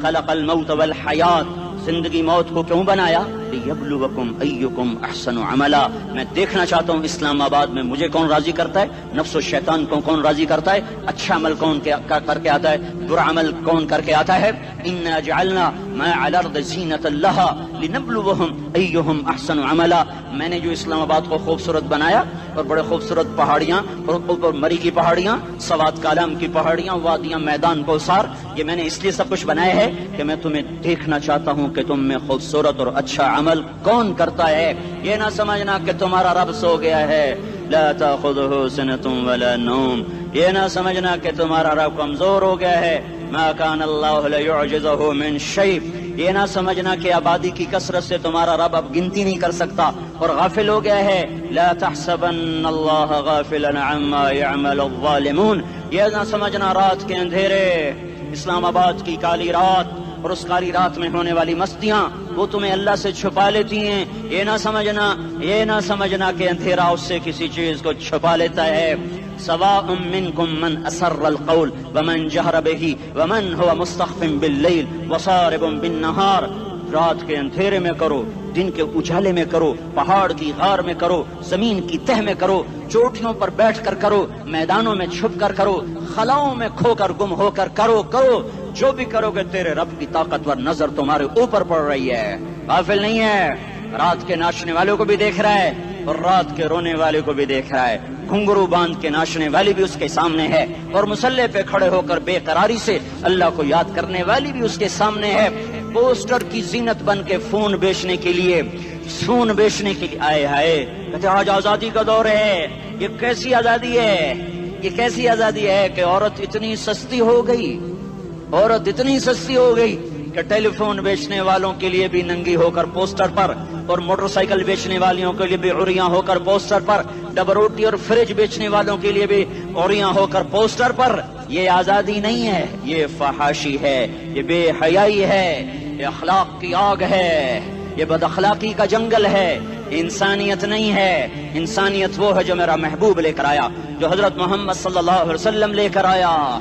خلق الموت والحیات، زندگی موت کو کیوں بنایا؟ لیبلوکم ایکم احسن عملا، میں دیکھنا چاہتا ہوں اسلام آباد میں مجھے کون راضی کرتا ہے، نفس و شیطان کو کون راضی کرتا ہے، اچھا عمل کون کر کے آتا ہے، برا عمل کون کر کے آتا ہے۔ انا جعلنا ما علی الارض زینۃ لها لنبلوهم ایہم احسن عملا. میں نے جو اسلام آباد کو خوبصورت بنایا اور بڑے خوبصورت پہاڑیاں اور اوپر مری کی پہاڑیاں، سوات کالام کی پہاڑیاں، وادیاں، میدان کوثر، یہ میں نے اس لیے سب کچھ بنایا ہے کہ میں تمہیں دیکھنا چاہتا ہوں کہ تم میں خوبصورت اور اچھا عمل کون کرتا ہے. یہ نہ سمجھنا کہ تمہارا رب سو گیا ہے، لا تأخذه سنة ولا نوم. یہ نہ سمجھنا کہ تمہارا رب کمزور ہو گیا ہے، ما کان اللہ لیعجزہ من شیء. یہ نہ سمجھنا کہ آبادی کی کثرت سے تمہارا رب اب گنتی نہیں کر سکتا اور غافل ہو گیا ہے. لا تحسبن اللہ غافلا عما يعمل الظالمون. یہ نہ سمجھنا رات کے اندھیرے، اسلام آباد کی کالی رات اور اس کالی رات میں ہونے والی مستیاں وہ تمہیں اللہ سے چھپا لیتی ہیں. یہ نہ سمجھنا کہ اندھیرا اس سے کسی چیز کو چھپا لیتا ہے. سواء منکم من اسر القول ومن جہر به ومن هو مستخف باللیل وصارب بالنہار. رات کے اندھیرے میں کرو، دن کے اجالے میں کرو، پہاڑ کی غار میں کرو، زمین کی تہ میں کرو، چوٹیوں پر بیٹھ کر کرو، میدانوں میں چھپ کر کرو، خلاؤں میں کھو کر گم ہو کر کرو. جو بھی کرو گے تیرے رب کی طاقتور نظر تمہارے اوپر پڑ رہی ہے، غافل نہیں ہے. رات کے ناچنے والوں کو بھی دیکھ رہا ہے اور رات کے رونے والے کو بھی دیکھ رہا ہے. گھنگرو باندھ کے ناچنے والی بھی اس کے سامنے ہے اور مسلح پہ کھڑے ہو کر بے قراری سے اللہ کو یاد کرنے والی بھی اس کے سامنے ہے. پوسٹر کی زینت بن کے فون بیچنے کے لیے آئے ہائے کہتے آج آزادی کا دور ہے. یہ کیسی آزادی ہے کہ عورت اتنی سستی ہو گئی کہ ٹیلی فون بیچنے والوں کے لیے بھی ننگی ہو کر پوسٹر پر اور موٹر سائیکل بیچنے والوں کے لیے بھی عریاں ہو کر پوسٹر پر، ڈبل روٹی اور فریج بیچنے والوں کے لیے بھی عریاں ہو کر پوسٹر پر. یہ آزادی نہیں ہے، یہ فحاشی ہے، یہ بے حیائی ہے، یہ اخلاق کی آگ ہے، یہ بد اخلاقی کا جنگل ہے. انسانیت نہیں ہے. انسانیت وہ ہے جو میرا محبوب لے کر آیا، جو حضرت محمد صلی اللہ علیہ وسلم لے کر آیا.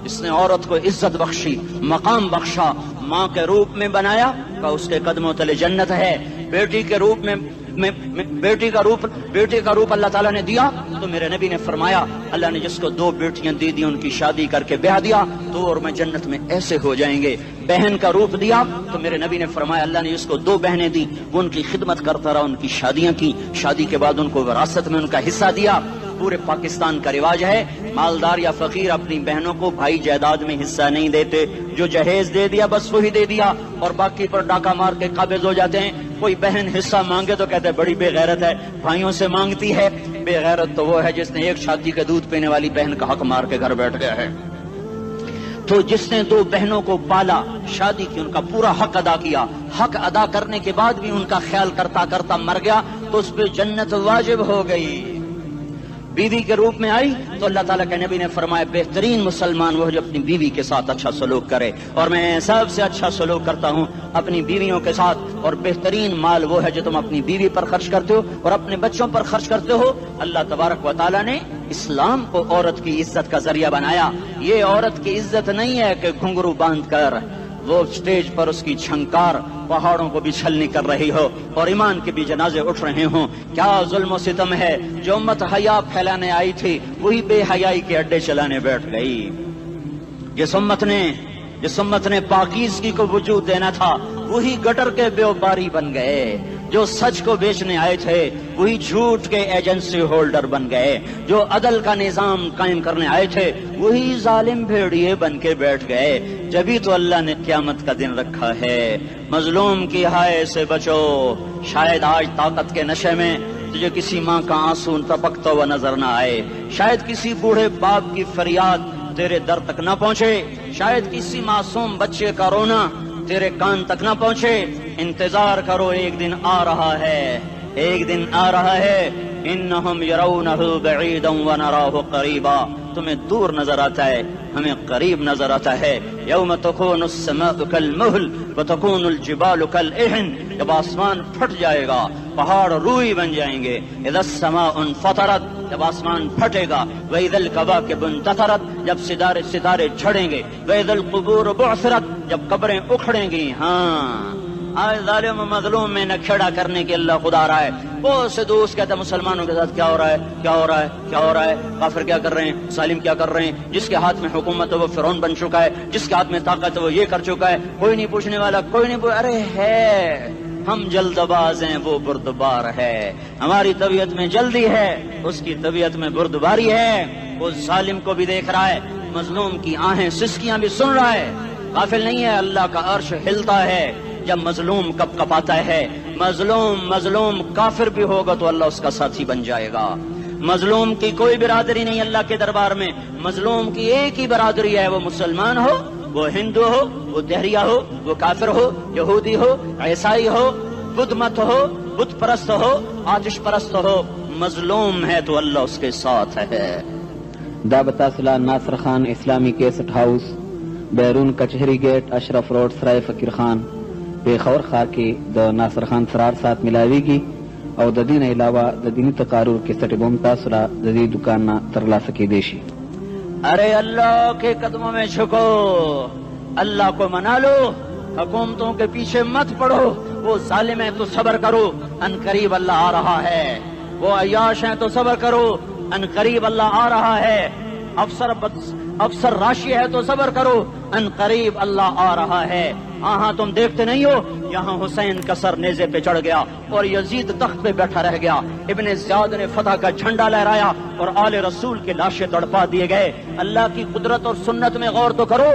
اس نے عورت کو عزت بخشی، مقام بخشا، ماں کے روپ میں بنایا کہ اس کے قدموں تلے جنت ہے. بیٹی کے روپ میں بیٹی کا روپ اللہ تعالیٰ نے دیا تو میرے نبی نے فرمایا اللہ نے جس کو 2 بیٹیاں دی ان کی شادی کر کے بیاہ دیا تو اور میں جنت میں ایسے ہو جائیں گے. بہن کا روپ دیا تو میرے نبی نے فرمایا اللہ نے جس کو 2 بہنیں دی وہ ان کی خدمت کرتا رہا، ان کی شادیاں کی، شادی کے بعد ان کو وراثت میں ان کا حصہ دیا. پورے پاکستان کا رواج ہے مالدار یا فقیر اپنی بہنوں کو بھائی جائیداد میں حصہ نہیں دیتے، جو جہیز دے دیا بس وہی دے دیا اور باقی پر ڈاکہ مار کے قابض ہو جاتے ہیں. کوئی بہن حصہ مانگے تو کہتے ہیں بڑی بے غیرت ہے، بھائیوں سے مانگتی ہے. بے غیرت تو وہ ہے جس نے ایک شادی کا دودھ پینے والی بہن کا حق مار کے گھر بیٹھ گیا ہے. تو جس نے 2 بہنوں کو پالا، شادی کی، ان کا پورا حق ادا کیا، حق ادا کرنے کے بعد بھی ان کا خیال کرتا کرتا مر گیا تو اس پہ جنت واجب ہو گئی. بیوی کے روپ میں آئی تو اللہ تعالیٰ کے نبی نے فرمایا بہترین مسلمان وہ جو اپنی بیوی کے ساتھ اچھا سلوک کرے، اور میں سب سے اچھا سلوک کرتا ہوں اپنی بیویوں کے ساتھ. اور بہترین مال وہ ہے جو تم اپنی بیوی پر خرچ کرتے ہو اور اپنے بچوں پر خرچ کرتے ہو. اللہ تبارک و تعالیٰ نے اسلام کو عورت کی عزت کا ذریعہ بنایا. یہ عورت کی عزت نہیں ہے کہ گھنگرو باندھ کر وہ اسٹیج پر اس کی چھنکار پہاڑوں کو بھی چھلنی کر رہی ہو اور ایمان کے بھی جنازے اٹھ رہے ہوں. کیا ظلم و ستم ہے. جو امت حیا پھیلانے آئی تھی وہی بے حیائی کے اڈے چلانے بیٹھ گئی. جس امت نے پاکیزگی کو وجود دینا تھا وہی گٹر کے بیوباری بن گئے. جو سچ کو بیچنے آئے تھے وہی جھوٹ کے ایجنسی ہولڈر بن گئے. جو عدل کا نظام قائم کرنے آئے تھے وہی ظالم بھیڑیے بن کے بیٹھ گئے. جبھی تو اللہ نے قیامت کا دن رکھا ہے. مظلوم کی ہائے سے بچو. شاید آج طاقت کے نشے میں تجھے کسی ماں کا آنسو ٹپکتا ہوا نظر نہ آئے، شاید کسی بوڑھے باپ کی فریاد تیرے در تک نہ پہنچے، شاید کسی معصوم بچے کا رونا تیرے کان تک نہ پہنچے. انتظار کرو، ایک دن آ رہا ہے، ایک دن آ رہا ہے. انہم یرونہ بعیدا ونراہ قریبا. تمہیں دور نظر آتا ہے، ہمیں قریب نظر آتا ہے. یوم تکون السماء کالمہل وتکون الجبال کالعہن. جب آسمان پھٹ جائے گا پہاڑ روئی بن جائیں گے. اذا السماء انفطرت. جب آسمان پھٹے گا. واذا الکواکب انتثرت. جب ستارے جھڑیں گے. واذا القبور بعثرت. جب قبریں اکھڑیں گی. ہاں آج ظالم و مظلوم میں نہ کھڑا کرنے کے اللہ خدا رہا ہے. بہت سے دوست کہتے ہیں مسلمانوں کے ساتھ کیا ہو رہا ہے، کیا ہو رہا ہے، کیا ہو رہا ہے، کافر کیا کر رہے ہیں، ظالم کیا کر رہے ہیں، جس کے ہاتھ میں حکومت ہے وہ فرعون بن چکا ہے، جس کے ہاتھ میں طاقت ہے وہ یہ کر چکا ہے، کوئی نہیں پوچھنے والا، کوئی نہیں ارے ہے، ہم جلد باز ہیں وہ بردبار ہے، ہماری طبیعت میں جلدی ہے، اس کی طبیعت میں بردباری ہے، وہ ظالم کو بھی دیکھ رہا ہے، مظلوم کی آہیں سسکیاں بھی سن رہا ہے، غافل نہیں ہے، اللہ کا عرش ہلتا ہے جب مظلوم کپ کپاتا ہے، مظلوم کافر بھی ہوگا تو اللہ اس کا ساتھی بن جائے گا، مظلوم کی کوئی برادری نہیں اللہ کے دربار میں، مظلوم کی ایک ہی برادری ہے، وہ مسلمان ہو، وہ ہندو ہو، وہ دہریہ ہو، وہ کافر ہو، یہودی ہو، عیسائی ہو، بدھ مت ہو، بت پرست ہو، آتش پرست ہو، مظلوم ہے تو اللہ اس کے ساتھ ہے۔ دعوت اصلاح ناصر خان اسلامی کیسٹ ہاؤس، بیرون کچہری گیٹ، اشرف روڈ، سرائے فقیر خان، پیښور ښار کې د ناصر خان سرار سات ملاویږي او د دین علاوه د دینی تقارر کیسټ بم تاسو را د دې دکان نه ترلاسه کېدی شي۔ ارے اللہ کے قدموں میں جھکو، اللہ کو منا لو، حکومتوں کے پیچھے مت پڑو، وہ ظالم ہیں تو صبر کرو، ان قریب اللہ آ رہا ہے، وہ عیاش ہیں تو صبر کرو، ان قریب اللہ آ رہا ہے، افسر راشی ہے تو صبر کرو، ان قریب اللہ آ رہا ہے۔ ہاں تم دیکھتے نہیں ہو، یہاں حسین کا سر نیزے پہ چڑھ گیا اور یزید تخت پہ بیٹھا رہ گیا، ابن زیاد نے فتح کا جھنڈا لہرایا اور آل رسول کے لاشیں تڑپا دیے گئے۔ اللہ کی قدرت اور سنت میں غور تو کرو،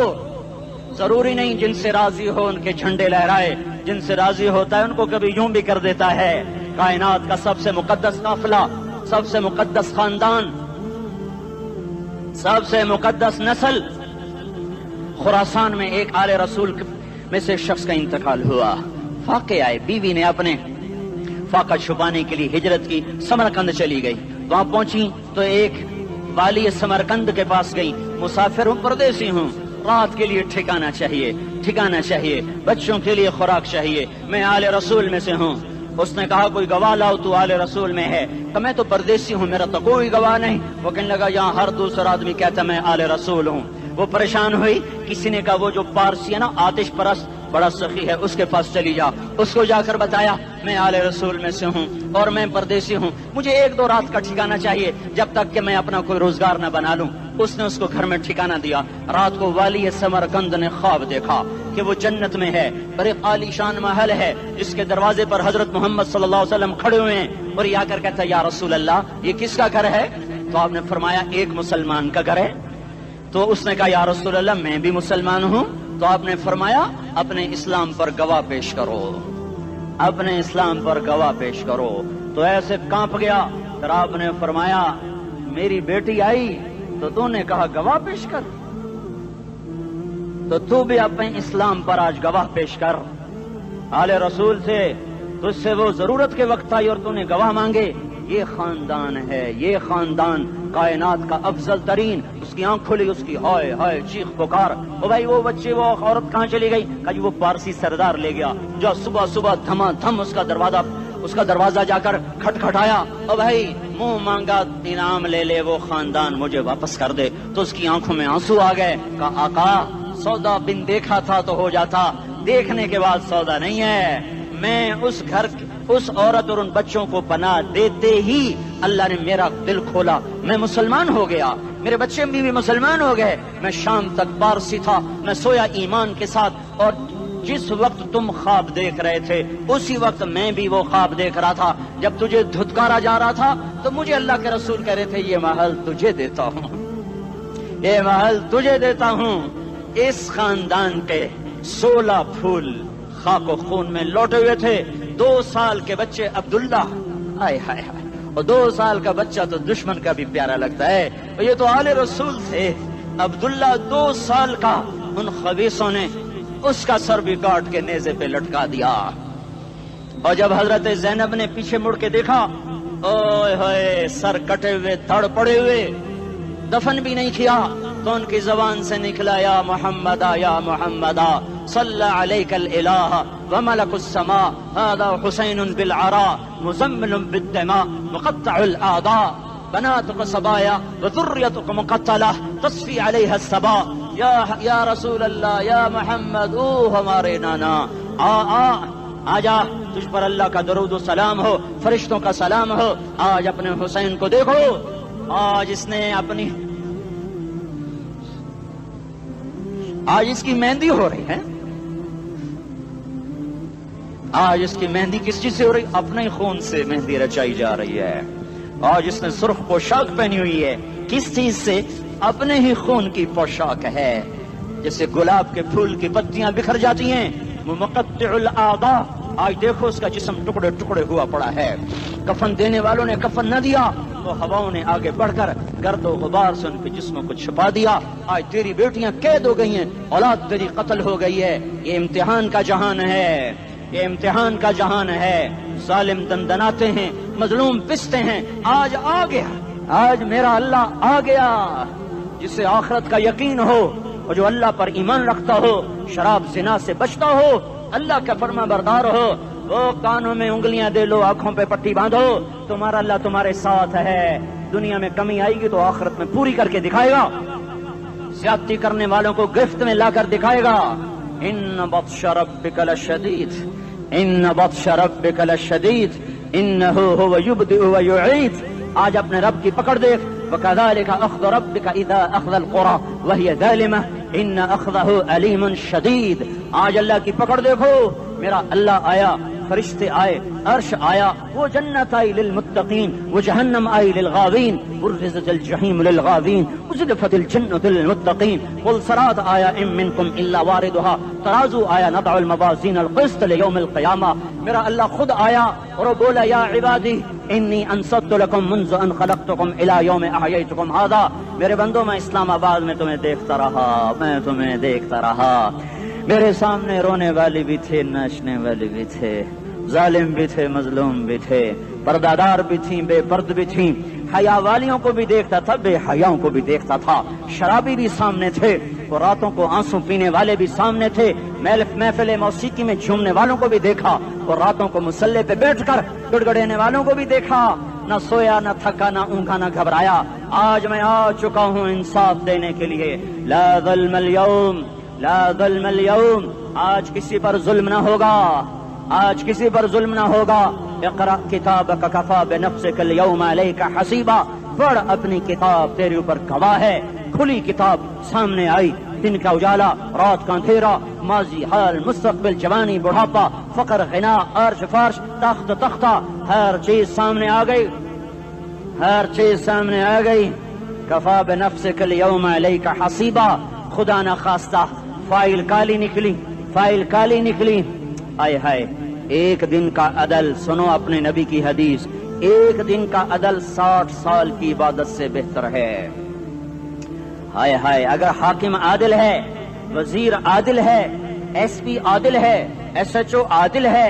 ضروری نہیں جن سے راضی ہو ان کے جھنڈے لہرائے، جن سے راضی ہوتا ہے ان کو کبھی یوں بھی کر دیتا ہے۔ کائنات کا سب سے مقدس قافلہ، سب سے مقدس خاندان، سب سے مقدس نسل، خراسان میں ایک آل رسول میں سے شخص کا انتقال ہوا، فاقے آئے، بیوی نے اپنے فاقہ چھپانے کے لیے ہجرت کی، سمرقند چلی گئی، وہاں پہنچی تو ایک والی سمرقند کے پاس گئی، مسافر ہوں، پردیسی ہوں، رات کے لیے ٹھکانہ چاہیے، بچوں کے لیے خوراک چاہیے، میں آل رسول میں سے ہوں۔ اس نے کہا کوئی گواہ لاؤ، تو آل رسول میں ہے؟ کہ میں تو پردیسی ہوں، میرا تو کوئی گواہ نہیں۔ وہ کہنے لگا یہاں ہر دوسرا آدمی کہتا میں آل رسول ہوں۔ وہ پریشان ہوئی، کسی نے کہا وہ جو پارسی ہے نا آتش پرست بڑا سخی ہے، اس کے پاس چلی جا۔ اس کو جا کر بتایا میں آل رسول میں سے ہوں اور میں پردیسی ہوں، مجھے 1-2 رات کا ٹھکانہ چاہیے جب تک کہ میں اپنا کوئی روزگار نہ بنا لوں۔ اس نے اس کو گھر میں ٹھکانہ دیا۔ رات کو والی سمرقند نے خواب دیکھا کہ وہ جنت میں ہے، بڑے عالی شان محل ہے جس کے دروازے پر حضرت محمد صلی اللہ علیہ وسلم کھڑے ہوئے ہیں، اور یہ آ کر کہتا ہے یا رسول اللہ یہ کس کا گھر ہے؟ تو آپ نے فرمایا ایک مسلمان کا گھر ہے۔ تو اس نے کہا یا رسول اللہ میں بھی مسلمان ہوں۔ تو آپ نے فرمایا اپنے اسلام پر گواہ پیش کرو، اپنے اسلام پر گواہ پیش کرو۔ تو ایسے کانپ گیا، پھر آپ نے فرمایا میری بیٹی آئی تو تو نے کہا گواہ پیش کر، تو بھی اپنے اسلام پر آج گواہ پیش کر۔ آل رسول سے تجھ سے وہ ضرورت کے وقت آئی اور تو نے گواہ مانگے۔ یہ خاندان ہے، یہ خاندان کائنات کا افضل ترین۔ اس کی آنکھ کھلی، اس کی ہائے ہائے چیخ پکار، او بھائی وہ بچے وہ عورت کہاں چلی گئی؟ کہا وہ پارسی سردار لے گیا، جو صبح صبح دھما دھم اس کا دروازہ جا کر کھٹکھٹایا، او بھائی منہ مانگا انعام لے لے، وہ خاندان مجھے واپس کر دے۔ تو اس کی آنکھوں میں آنسو آ گئے۔ کہا آقا سودا بن دیکھا تھا تو ہو جاتا، دیکھنے کے بعد سودا نہیں ہے۔ میں اس گھر اس عورت اور ان بچوں کو پناہ دیتے ہی اللہ نے میرا دل کھولا، میں مسلمان ہو گیا، میرے بچے بھی مسلمان ہو گئے۔ میں شام تک پارسی تھا، میں سویا ایمان کے ساتھ، اور جس وقت تم خواب دیکھ رہے تھے اسی وقت میں بھی وہ خواب دیکھ رہا تھا۔ جب تجھے دھتکارا جا رہا تھا تو مجھے اللہ کے رسول کہہ رہے تھے یہ محل تجھے دیتا ہوں، یہ محل تجھے دیتا ہوں۔ اس خاندان کے 16 پھول خاک و خون میں لوٹے ہوئے تھے۔ 2 سال کے بچے عبداللہ، ہائے ہائے ہائے، اور 2 سال کا بچہ تو دشمن کا بھی پیارا لگتا ہے، اور یہ تو آل رسول تھے۔ عبداللہ 2 سال کا، ان خبیثوں نے اس کا سر بھی کاٹ کے نیزے پہ لٹکا دیا۔ اور جب حضرت زینب نے پیچھے مڑ کے دیکھا، اوئے ہوئے سر کٹے ہوئے، دھڑ پڑے ہوئے، دفن بھی نہیں کیا، تو ان کی زبان سے نکلا یا محمدہ یا محمدہ صلی علیک الالہ وملک السماء هذا حسین بالعراء مزمل بالدماء مقطع الاعضاء بناتك صبايا وذريتك مقتلة تصفي عليها الصبا۔ یا رسول اللہ، یا محمد، او ہمارے نانا، آجا تجھ پر اللہ کا درود و سلام ہو، فرشتوں کا سلام ہو۔ آج اپنے حسین کو دیکھو، آج اس نے اپنی آج اس کی مہندی ہو رہی ہے، آج اس کی مہندی کس چیز سے ہو رہی؟ اپنے خون سے مہندی رچائی جا رہی ہے۔ آج اس نے سرخ پوشاک پہنی ہوئی ہے، کس چیز سے؟ اپنے ہی خون کی پوشاک ہے۔ جیسے گلاب کے پھول کی پتیاں بکھر جاتی ہیں، مقطع الاعضاء، آج دیکھو اس کا جسم ٹکڑے ٹکڑے ہوا پڑا ہے۔ کفن دینے والوں نے کفن نہ دیا تو ہواؤں نے آگے بڑھ کر گرد و غبار سے ان کے جسموں کو چھپا دیا۔ آج تیری بیٹیاں قید ہو گئی ہیں، اولاد تیری قتل ہو گئی ہے۔ یہ امتحان کا جہان ہے، یہ امتحان کا جہان ہے۔ ظالم دندناتے ہیں، مظلوم پستے ہیں۔ آج آ گیا، آج میرا اللہ آ گیا۔ جسے آخرت کا یقین ہو اور جو اللہ پر ایمان رکھتا ہو، شراب زنا سے بچتا ہو، اللہ کا فرما بردار ہو، وہ کانوں میں انگلیاں دے لو، آنکھوں پہ پٹی باندھو، تمہارا اللہ تمہارے ساتھ ہے۔ دنیا میں کمی آئے گی تو آخرت میں پوری کر کے دکھائے گا۔ زیادتی کرنے والوں کو گرفت میں لا کر دکھائے گا۔ ان بطش ربک لشدید، ان بطش ربک لشدید انہ هو یبدئ ویعید۔ آج اپنے رب کی پکڑ دیکھ، وَكَذَلِكَ أَخْذُ رَبِّكَ إِذَا أَخْذَ الْقُرَى وَهِيَ ظَالِمَةٌ إِنَّ أَخْذَهُ أَلِيمٌ شَدِيدٌ۔ آج اللہ کی پکڑ دیکھو، میرا اللہ آیا، فرشتے آئے، عرش آیا، وہ جنت آئی للمتقین، وہ جہنم آئی للغاوین، برزت الجحیم للغاوین، وزلفت الجنت للمتقین، والصراط آیا ان منکم الا واردها، ترازو آیا، نضع الموازین القسط لیوم القیامہ۔ میرا اللہ خود آیا اور وہ بولا یا عبادی انی انصت لکم منذ ان خلقتکم الی یوم احییتکم ھذا۔ میرے بندوں، میں اسلام آباد میں تمہیں دیکھتا رہا، میں تمہیں دیکھتا رہا۔ میرے سامنے رونے والے بھی تھے، ناچنے والے بھی تھے، ظالم بھی تھے، مظلوم بھی تھے، پردادار بھی تھیں، بے پرد بھی تھیں، حیا والیوں کو بھی دیکھتا تھا، بے حیاؤں کو بھی دیکھتا تھا، شرابی بھی سامنے تھے، اور راتوں کو آنسو پینے والے بھی سامنے تھے، محفل موسیقی میں جھومنے والوں کو بھی دیکھا، اور راتوں کو مصلے پہ بیٹھ کر گڑگڑانے والوں کو بھی دیکھا۔ نہ سویا، نہ تھکا، نہ اونگا، نہ گھبرایا۔ آج میں آ چکا ہوں انصاف دینے کے لیے۔ لا ظلم اليوم، لا ظلم اليوم، آج کسی پر ظلم نہ ہوگا، آج کسی پر ظلم نہ ہوگا۔ اقرأ کتابک کفا بنفسک اليوم علیک حسیبا، پڑھ اپنی کتاب، تیرے اوپر گواہ ہے۔ کھلی کتاب سامنے آئی، دن کا اجالا، رات کا اندھیرا، ماضی، حال، مستقبل، جوانی، بڑھاپا، فقر، غنا، عرش، فرش، تخت، تختہ، ہر چیز سامنے آ گئی، ہر چیز سامنے آ گئی۔ کفا بنفسک اليوم علیک حسیبا، خدا نہ خواستہ فائل کالی نکلی، فائل کالی نکلی۔ آئے ہائے، ایک دن کا عدل، سنو اپنے نبی کی حدیث، ایک دن کا عدل 60 سال کی عبادت سے بہتر ہے۔ ہائے ہائے، اگر حاکم عادل ہے، وزیر عادل ہے، ایس پی عادل ہے، ایس ایچ او عادل ہے،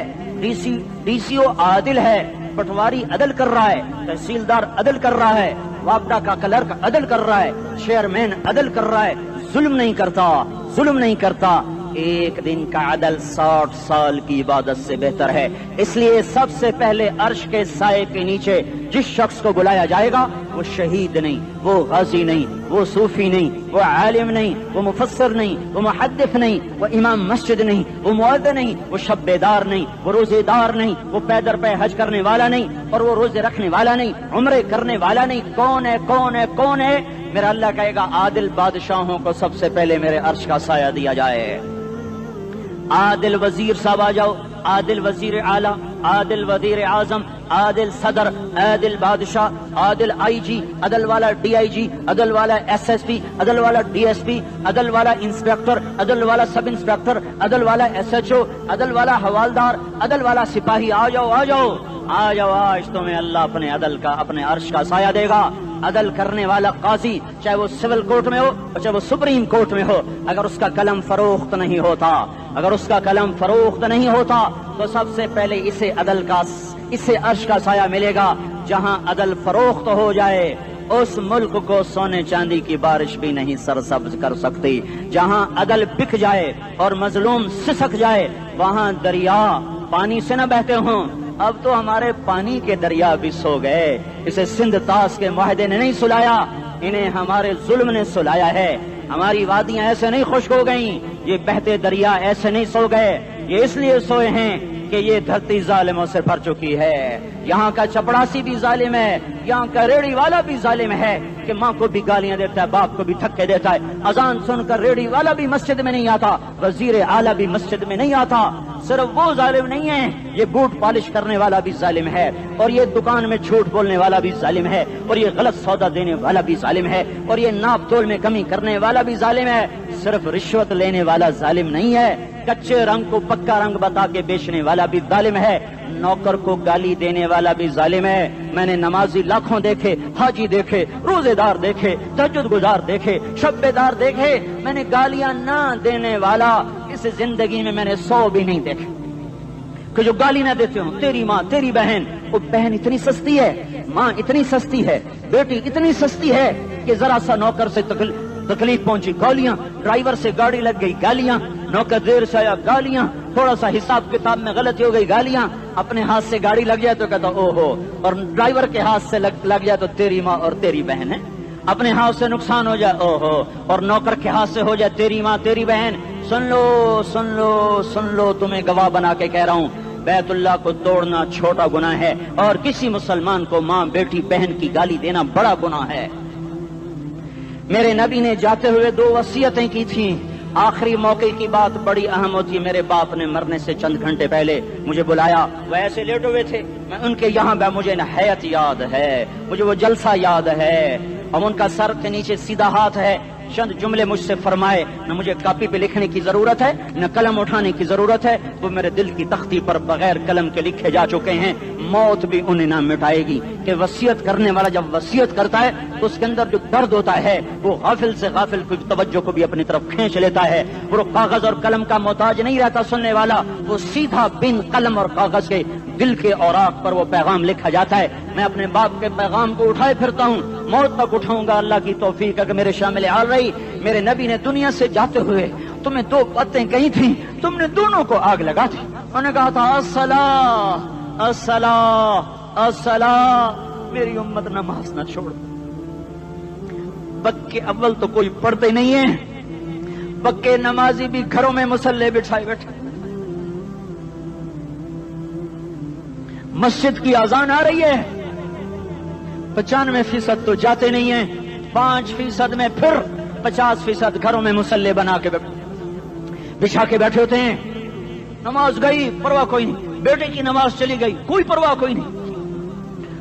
ڈی سی او عادل ہے، پٹواری عدل کر رہا ہے، تحصیلدار عدل کر رہا ہے، وابڈا کا کلرک عدل کر رہا ہے، چیئرمین عدل کر رہا ہے، ظلم نہیں کرتا، ظلم نہیں کرتا، ایک دن کا عدل 60 سال کی عبادت سے بہتر ہے۔ اس لیے سب سے پہلے عرش کے سائے کے نیچے جس شخص کو بلایا جائے گا، وہ شہید نہیں، وہ غازی نہیں، وہ صوفی نہیں، وہ عالم نہیں، وہ مفسر نہیں، وہ محدث نہیں، وہ امام مسجد نہیں، وہ مؤذن نہیں، وہ شب بیدار نہیں، وہ روزے دار نہیں، وہ پیدر پہ حج کرنے والا نہیں، اور وہ روزے رکھنے والا نہیں، عمرے کرنے والا نہیں۔ کون ہے، کون ہے، کون ہے؟ میرا اللہ کہے گا عادل بادشاہوں کو سب سے پہلے میرے عرش کا سایہ دیا جائے۔ عادل وزیر صاحب آ جاؤ، عادل وزیر اعلیٰ، عادل وزیر اعظم، عادل صدر، عادل بادشاہ، عادل آئی جی، عدل والا ڈی آئی جی، عدل والا ایس ایس پی، عدل والا ڈی ایس پی، عدل والا انسپیکٹر، عدل والا سب انسپیکٹر، عدل والا ایس ایچ او، عدل والا حوالدار، عدل والا سپاہی، آ جاؤ آ جاؤ آ جاؤ، آج تمہیں اللہ اپنے عدل کا، اپنے عرش کا سایہ دے گا۔ عدل کرنے والا قاضی، چاہے وہ سول کورٹ میں ہو اور چاہے وہ سپریم کورٹ میں ہو، اگر اس کا قلم فروخت نہیں ہوتا، اگر اس کا قلم فروخت نہیں ہوتا تو سب سے پہلے اسے عدل کا، اسے عرش کا سایہ ملے گا۔ جہاں عدل فروخت ہو جائے اس ملک کو سونے چاندی کی بارش بھی نہیں سرسبز کر سکتی۔ جہاں عدل بک جائے اور مظلوم سسک جائے وہاں دریا پانی سے نہ بہتے ہوں۔ اب تو ہمارے پانی کے دریا بھی سو گئے، اسے سندھ طاس کے معاہدے نے نہیں سلایا، انہیں ہمارے ظلم نے سلایا ہے۔ ہماری وادیاں ایسے نہیں خشک ہو گئیں، یہ بہتے دریا ایسے نہیں سو گئے۔ یہ اس لیے سوئے ہیں کہ یہ دھرتی ظالموں سے بھر چکی ہے. یہاں کا چپڑاسی بھی ظالم ہے, یہاں کا ریڑھی والا بھی ظالم ہے کہ ماں کو بھی گالیاں دیتا ہے, باپ کو بھی دھکے دیتا ہے. اذان سن کر ریڑھی والا بھی مسجد میں نہیں آتا, وزیر اعلیٰ بھی مسجد میں نہیں آتا. صرف وہ ظالم نہیں ہے, یہ بوٹ پالش کرنے والا بھی ظالم ہے, اور یہ دکان میں جھوٹ بولنے والا بھی ظالم ہے, اور یہ غلط سودا دینے والا بھی ظالم ہے, اور یہ ناپ تول میں کمی کرنے والا بھی ظالم ہے. صرف رشوت لینے والا ظالم نہیں ہے, کچے رنگ کو پکا رنگ بتا کے بیچنے والا بھی ظالم ہے, نوکر کو گالی دینے والا بھی ظالم ہے. میں نے نمازی لاکھوں دیکھے, حاجی دیکھے, روزے دار دیکھے, تہجد گزار دیکھے, شب بیدار دیکھے, میں نے گالیاں نہ دینے والا اس زندگی میں میں نے 100 بھی نہیں دیکھے کہ جو گالی نہ دیتے ہوں. تیری ماں, تیری بہن, وہ بہن اتنی سستی ہے, ماں اتنی سستی ہے, بیٹی اتنی سستی ہے کہ ذرا سا نوکر سے تکلیف پہنچی گالیاں, ڈرائیور سے گاڑی لگ گئی گالیاں, نوکر دیر سے آیا گالیاں, تھوڑا سا حساب کتاب میں غلطی ہو گئی گالیاں, اپنے ہاتھ سے گاڑی لگ جائے تو کہتا او ہو, اور ڈرائیور کے ہاتھ سے لگ جائے تو تیری ماں اور تیری بہن ہے. اپنے ہاتھ سے نقصان ہو جائے او ہو, اور نوکر کے ہاتھ سے ہو جائے تیری ماں تیری بہن. سن لو سن لو سن لو, تمہیں گواہ بنا کے کہہ رہا ہوں, بیت اللہ کو توڑنا چھوٹا گناہ ہے, اور کسی مسلمان کو ماں بیٹی بہن کی گالی دینا بڑا گناہ ہے. میرے نبی نے جاتے ہوئے 2 وصیتیں کی تھیں. آخری موقع کی بات بڑی اہم ہوتی ہے. میرے باپ نے مرنے سے چند گھنٹے پہلے مجھے بلایا, وہ ایسے لیٹے ہوئے تھے, میں ان کے یہاں مجھے حیات یاد ہے, مجھے وہ جلسہ یاد ہے, اور ان کا سر کے نیچے سیدھا ہاتھ ہے. چند جملے مجھ سے فرمائے, نہ مجھے کاپی پہ لکھنے کی ضرورت ہے نہ قلم اٹھانے کی ضرورت ہے, وہ میرے دل کی تختی پر بغیر قلم کے لکھے جا چکے ہیں. موت بھی انہیں نہ مٹائے گی کہ وصیت کرنے والا جب وصیت کرتا ہے تو اس کے اندر جو درد ہوتا ہے وہ غافل سے غافل کی توجہ کو بھی اپنی طرف کھینچ لیتا ہے. وہ کاغذ اور قلم کا محتاج نہیں رہتا سننے والا, وہ سیدھا بن قلم اور کاغذ کے دل کے اوراق پر وہ پیغام لکھا جاتا ہے. میں اپنے باپ کے پیغام کو اٹھائے پھرتا ہوں, موت تک اٹھاؤں گا, اللہ کی توفیق ہے کہ میرے شامل حال رہی. میرے نبی نے دنیا سے جاتے ہوئے تمہیں 2 باتیں کہی تھیں, تم نے دونوں کو آگ لگا دی. انہوں نے کہا تھا الصلاۃ الصلاۃ الصلاۃ, میری امت نماز نہ چھوڑ. پکے اول تو کوئی پڑھتے نہیں ہے, پکے نمازی بھی گھروں میں مصلے بٹھائے بیٹھے. مسجد کی اذان آ رہی ہے, 95% تو جاتے نہیں ہیں, 5% میں پھر 50% گھروں میں مصلے بنا کے بچھا کے بیٹھے ہوتے ہیں. نماز گئی پرواہ کوئی نہیں, بیٹے کی نماز چلی گئی کوئی پرواہ کوئی نہیں.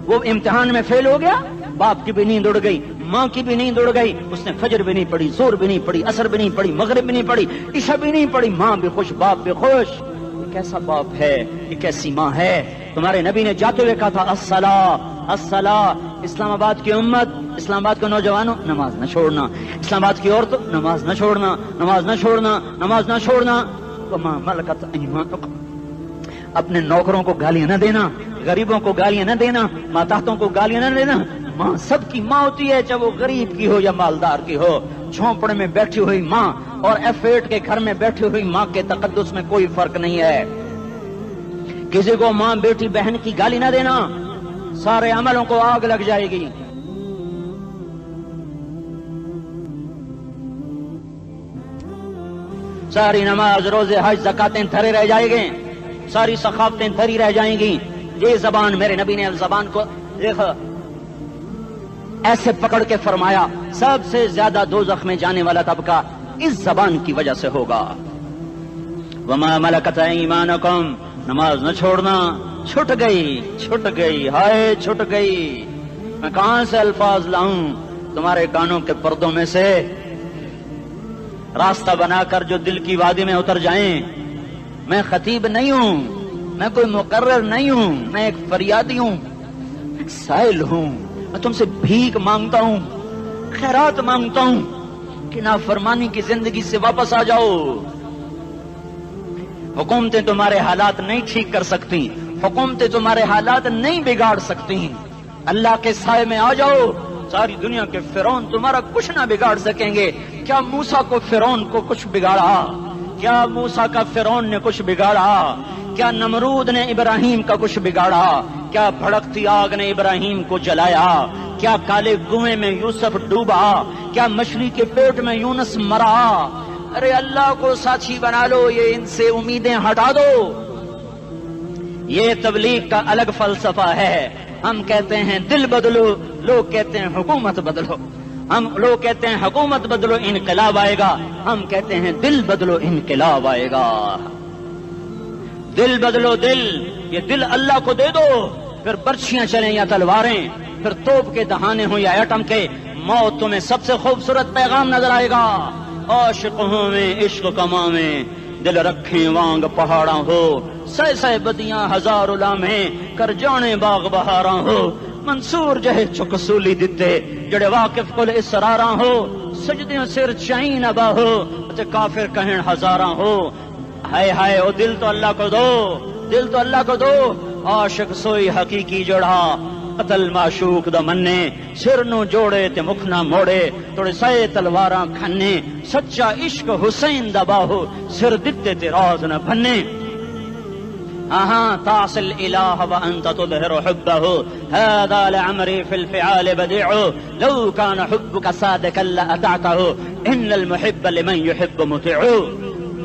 وہ امتحان میں فیل ہو گیا, باپ کی بھی نیند اڑ گئی, ماں کی بھی نیند اڑ گئی, اس نے فجر بھی نہیں پڑھی, زور بھی نہیں پڑھی, عصر بھی نہیں پڑھی, مغرب بھی نہیں پڑھی, عشاء بھی نہیں پڑھی. ماں بھی خوش, باپ بھی خوش. یہ کیسا باپ ہے, یہ کیسی ماں ہے. تمہارے نبی نے جاتے ہوئے کہا تھا الصلاۃ الصلاۃ. اسلام آباد کی امت, اسلام آباد کے نوجوانوں, نماز نہ چھوڑنا. اسلام آباد کی عورتوں, نماز نہ چھوڑنا, نماز نہ چھوڑنا, نماز نہ چھوڑنا. وما ملکت ایمانکم, اپنے نوکروں کو گالیاں نہ دینا, غریبوں کو گالیاں نہ دینا, ماتحتوں کو گالیاں نہ دینا. ماں سب کی ماں ہوتی ہے, چاہے وہ غریب کی ہو یا مالدار کی ہو. جھونپڑے میں بیٹھی ہوئی ماں اور F8 کے گھر میں بیٹھی ہوئی ماں کے تقدس میں کوئی فرق نہیں ہے. کسی کو ماں بیٹی بہن کی گالی نہ دینا, سارے عملوں کو آگ لگ جائے گی. ساری نماز, روزے, حج, زکاتیں دھرے رہ جائیں گے, ساری ثقافتیں دھری رہ جائیں گی. یہ زبان, میرے نبی نے زبان کو دیکھا ایسے پکڑ کے فرمایا, سب سے زیادہ دوزخ میں جانے والا طبقہ اس زبان کی وجہ سے ہوگا. وما ملکت ایمانکم, نماز نہ چھوڑنا. چھٹ گئی ہائے چھٹ گئی. میں کہاں سے الفاظ لاؤں تمہارے کانوں کے پردوں میں سے, راستہ بنا کر جو دل کی وادی میں اتر جائیں. میں خطیب نہیں ہوں, میں کوئی مقرر نہیں ہوں, میں ایک فریادی ہوں, ایک سائل ہوں. میں تم سے بھیک مانگتا ہوں, خیرات مانگتا ہوں کہ نافرمانی کی زندگی سے واپس آ جاؤ. حکومتیں تمہارے حالات نہیں ٹھیک کر سکتی, حکومتیں تمہارے حالات نہیں بگاڑ سکتی. اللہ کے سائے میں آ جاؤ, ساری دنیا کے فرعون تمہارا کچھ نہ بگاڑ سکیں گے. کیا موسیٰ کو فرعون کو کچھ بگاڑا؟ کیا موسیٰ کا فرعون نے کچھ بگاڑا؟ کیا نمرود نے ابراہیم کا کچھ بگاڑا؟ کیا بھڑکتی آگ نے ابراہیم کو جلایا؟ کیا کالے کنویں میں یوسف ڈوبا؟ کیا مچھلی کے پیٹ میں یونس مرا؟ ارے اللہ کو ساتھی بنا لو، یہ ان سے امیدیں ہٹا دو۔ یہ تبلیغ کا الگ فلسفہ ہے۔ ہم کہتے ہیں دل بدلو، لوگ کہتے ہیں حکومت بدلو۔ لوگ کہتے ہیں حکومت بدلو انقلاب آئے گا، ہم کہتے ہیں دل بدلو انقلاب آئے گا۔ دل بدلو، دل، یہ دل اللہ کو دے دو، پھر برچیاں چلیں یا تلواریں، پھر توپ کے دہانے ہوں یا ایٹم کے، موت تمہیں سب سے خوبصورت پیغام نظر آئے گا۔ عاشقوں میں عشق کما میں دل رکھیں وانگ پہاڑاں ہو، سہ سہ بدیاں ہزار لامے کر جانے باغ بہاراں ہو، منصور جہے چکسولی دتے جڑے واقف کل اسراراں ہو، سجدیوں سر چائیں ابا ہو تے کافر کہیں ہزاراں ہو۔ ہائے ہائے او دل تو اللہ کو دو، دل تو اللہ کو دو۔ عاشق سوئی حقیقی جوڑا قتل معشوق دا مننے، سر نو جوڑے تے مکھ نہ موڑے، توڑے سائے تلواراں کھنے، سچا عشق حسین دا باہو، سر دتے تے راز نہ بھنے۔ تعصي الإله وأنت تظهر حبه، هذا لعمري في الفعال بديع، لو كان حبك صادقا لأطعته، إن المحب لمن يحب مطيع۔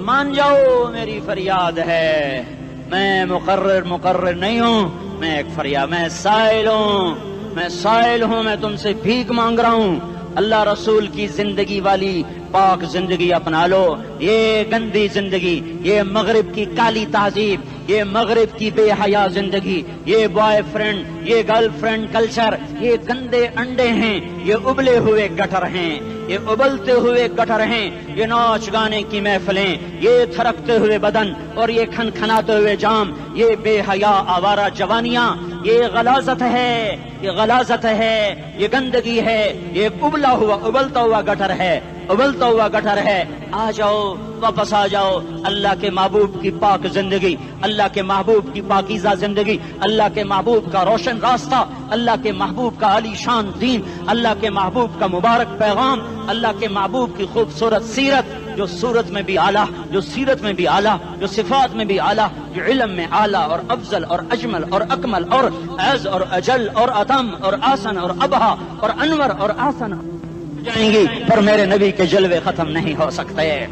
مان جاؤ میری فریاد ہے، میں مقرر نہیں ہوں، میں ایک فریاد، میں سائل ہوں، میں تم سے بھیک مانگ رہا ہوں۔ اللہ رسول کی زندگی والی پاک زندگی اپنا لو، یہ گندی زندگی، یہ مغرب کی کالی تہذیب، یہ مغرب کی بے حیا زندگی، یہ بوائے فرینڈ، یہ گرل فرینڈ کلچر، یہ گندے انڈے ہیں، یہ ابلے ہوئے گٹر ہیں، یہ ابلتے ہوئے گٹر ہیں، یہ ناچ گانے کی محفلیں، یہ تھرکتے ہوئے بدن اور یہ کھنکھناتے ہوئے جام، یہ بے حیا آوارہ جوانیاں، یہ غلاظت ہے، یہ غلاظت ہے، یہ گندگی ہے، یہ ابلتا ہوا گٹر ہے، ابلتا ہوا گٹر ہے۔ آ جاؤ، واپس آ جاؤ، اللہ کے محبوب کی پاک زندگی، اللہ کے محبوب کی پاکیزہ زندگی، اللہ کے محبوب کا روشن راستہ، اللہ کے محبوب کا علی شان دین، اللہ کے محبوب کا مبارک پیغام، اللہ کے محبوب کی خوبصورت سیرت، جو صورت میں بھی اعلیٰ، جو سیرت میں بھی اعلیٰ، جو صفات میں بھی اعلیٰ، جو علم میں اعلیٰ اور افضل اور اجمل اور اکمل اور اعز اور اجل اور اتم اور آسن اور ابہا اور انور اور آسن جائیں گی، پر میرے نبی کے جلوے ختم نہیں ہو سکتے۔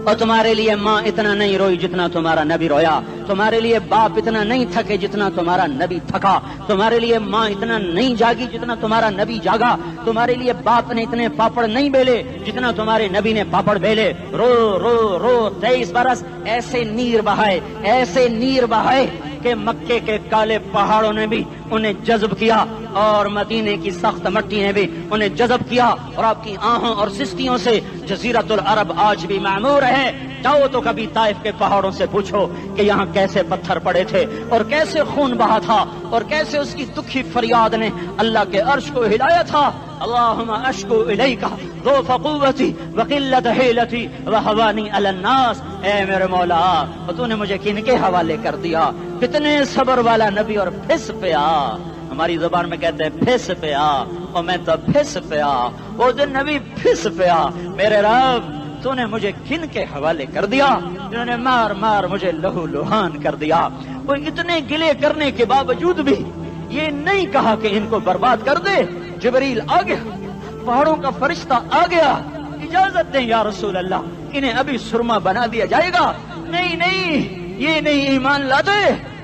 اور تمہارے لیے ماں اتنا نہیں روئی جتنا تمہارا نبی رویا، تمہارے لیے باپ اتنا نہیں تھکے جتنا تمہارا نبی تھکا، تمہارے لیے ماں اتنا نہیں جاگی جتنا تمہارا نبی جاگا، تمہارے لیے باپ نے اتنے پاپڑ نہیں بیلے جتنا تمہارے نبی نے پاپڑ بیلے۔ رو رو رو 23 برس ایسے نیر بہائے کہ مکے کے کالے پہاڑوں نے بھی انہیں جذب کیا اور مدینے کی سخت مٹی نے بھی انہیں جذب کیا، اور آپ کی آہوں اور سستیوں سے جزیرت العرب آج بھی معمور ہے۔ جاؤ تو کبھی طائف کے پہاڑوں سے پوچھو کہ یہاں کیسے پتھر پڑے تھے اور کیسے خون بہا تھا اور کیسے اس کی دکھی فریاد نے اللہ کے عرش کو ہلایا تھا۔ اللہم اشکو الیک ضعف قوتی وقلت حیلتی وہوانی علی الناس، اے میرے مولا تو نے مجھے کن کے حوالے کر دیا؟ کتنے صبر والا نبی، اور پھس پیا، ہماری زبان میں کہتے ہیں پھس پیا، اور میں تو پھس پیا، وہ دن نبی پھس پیا، میرے رب تو نے مجھے کن کے حوالے کر دیا جنہوں نے مار مار مجھے لہو لہان کر دیا۔ وہ اتنے گلے کرنے کے باوجود بھی یہ نہیں کہا کہ ان کو برباد کر دے۔ جبریل آ گیا، پہاڑوں کا فرشتہ آ گیا، اجازت دیں یا رسول اللہ، انہیں ابھی سرما بنا دیا جائے گا۔ نہیں، یہ نہیں ایمان لاتے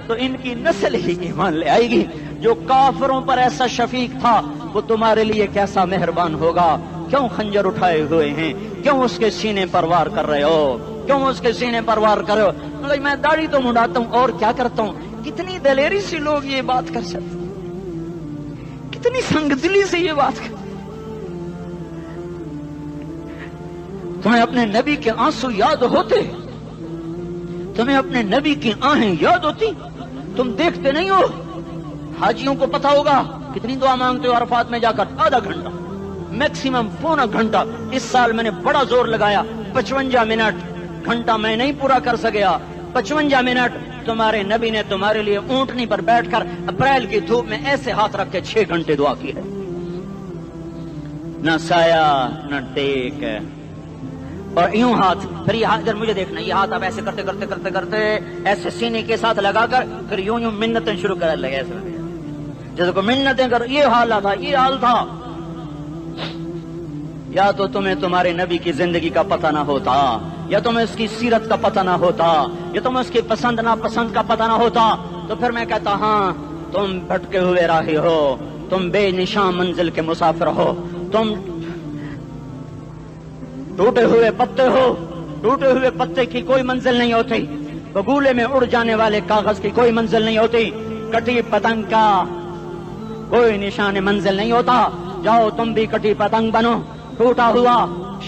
تو ان کی نسل ہی ایمان لے آئے گی۔ جو کافروں پر ایسا شفیق تھا وہ تمہارے لیے کیسا مہربان ہوگا۔ کیوں خنجر اٹھائے ہوئے ہیں؟ کیوں اس کے سینے پر وار کر رہے ہو؟ کیوں اس کے سینے پر وار کر رہے ہو؟ میں داڑھی تو منڈاتا ہوں اور کیا کرتا ہوں۔ کتنی دلیری سے لوگ یہ بات کر سکتے، کتنی سنگدلی سے یہ بات کر۔ تمہیں اپنے نبی کے آنسو یاد ہوتے؟ تمہیں اپنے نبی کی آہیں یاد ہوتی؟ تم دیکھتے نہیں ہو؟ حاجیوں کو پتا ہوگا کتنی دعا مانگتے ہو عرفات میں جا کر؟ آدھا گھنٹہ، میکسیمم پونا گھنٹہ۔ اس سال میں نے بڑا زور لگایا، 55 منٹ، گھنٹہ میں نہیں پورا کر سکیا، 55 منٹ تمہارے نبی نے تمہارے لیے اونٹنی پر بیٹھ کر اپریل کی دھوپ میں ایسے ہاتھ رکھ کے 6 گھنٹے دعا کی ہے۔ نہ سایہ نہ ٹیک، اور یوں ہاتھ، پھر یہ ہاتھ ادھر مجھے دیکھنا، یہ ہاتھ آپ ایسے کرتے کرتے کرتے کرتے ایسے سینے کے ساتھ لگا کر پھر یوں منتیں شروع کر لگے، ایسے جیسے کو منتیں کر۔ یہ حال تھا، یہ حال تھا، یا تو تمہیں تمہارے نبی کی زندگی کا پتہ نہ ہوتا، یا تمہیں اس کی سیرت کا پتہ نہ ہوتا، یا تمہیں اس کی پسند ناپسند کا پتہ نہ ہوتا، تو پھر میں کہتا ہاں تم بھٹکے ہوئے راہی ہو، تم بے نشان منزل کے مسافر ہو، تم ٹوٹے ہوئے پتے ہو، ٹوٹے ہوئے پتے کی کوئی منزل نہیں ہوتی، بگولے میں اڑ جانے والے کاغذ کی کوئی منزل نہیں ہوتی، کٹی پتنگ کا کوئی نشان منزل نہیں ہوتا۔ جاؤ تم بھی کٹی پتنگ بنو، ٹوٹا ہوا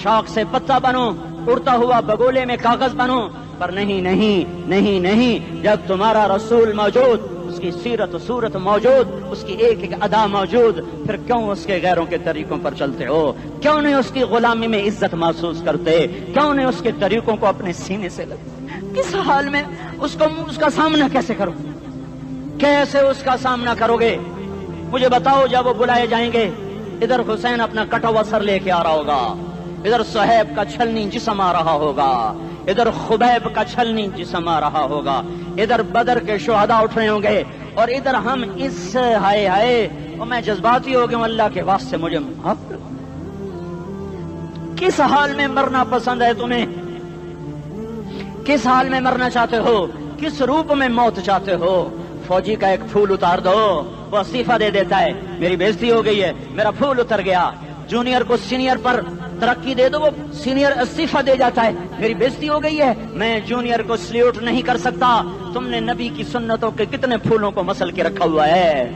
شاخ سے پتا بنو، اڑتا ہوا بگولے میں کاغذ بنو، پر نہیں نہیں نہیں نہیں، جب تمہارا رسول موجود، اس کی سیرت و صورت موجود، اس کی ایک ایک ادا موجود، پھر کیوں اس کے غیروں کے طریقوں پر چلتے ہو؟ کیوں نہیں اس کی غلامی میں عزت محسوس کرتے؟ کیوں نہیں اس کے طریقوں کو اپنے سینے سے لگتے؟ کس حال میں اس کا سامنا کیسے کرو؟ کیسے اس کا سامنا کرو گے؟ مجھے بتاؤ، جب وہ بلائے جائیں گے، ادھر حسین اپنا کٹا ہوا سر لے کے آ رہا ہوگا، ادھر صہیب کا چھلنی جسم آ رہا ہوگا، ادھر خبیب کا چھلنی جسم آ رہا ہوگا، ادھر بدر کے شہداء اٹھ رہے ہوں گے، اور ادھر ہم اس ہائے ہائے، اور میں جذباتی ہو گیا ہوں، اللہ کے واسطے مجھے معاف کر۔ کس حال میں مرنا پسند ہے تمہیں؟ کس حال میں مرنا چاہتے ہو؟ کس روپ میں موت چاہتے ہو؟ فوجی کا ایک پھول اتار دو، وہ استعفیٰ دے دیتا ہے، میری بےزتی ہو گئی ہے، میرا پھول اتر گیا۔ جونیئر کو سینئر پر ترقی دے دو، وہ سینئر استعفیٰ دے جاتا ہے، میری بےزتی ہو گئی ہے، میں جونیئر کو سلیوٹ نہیں کر سکتا۔ تم نے نبی کی سنتوں کے کتنے پھولوں کو مسل کے رکھا ہوا ہے؟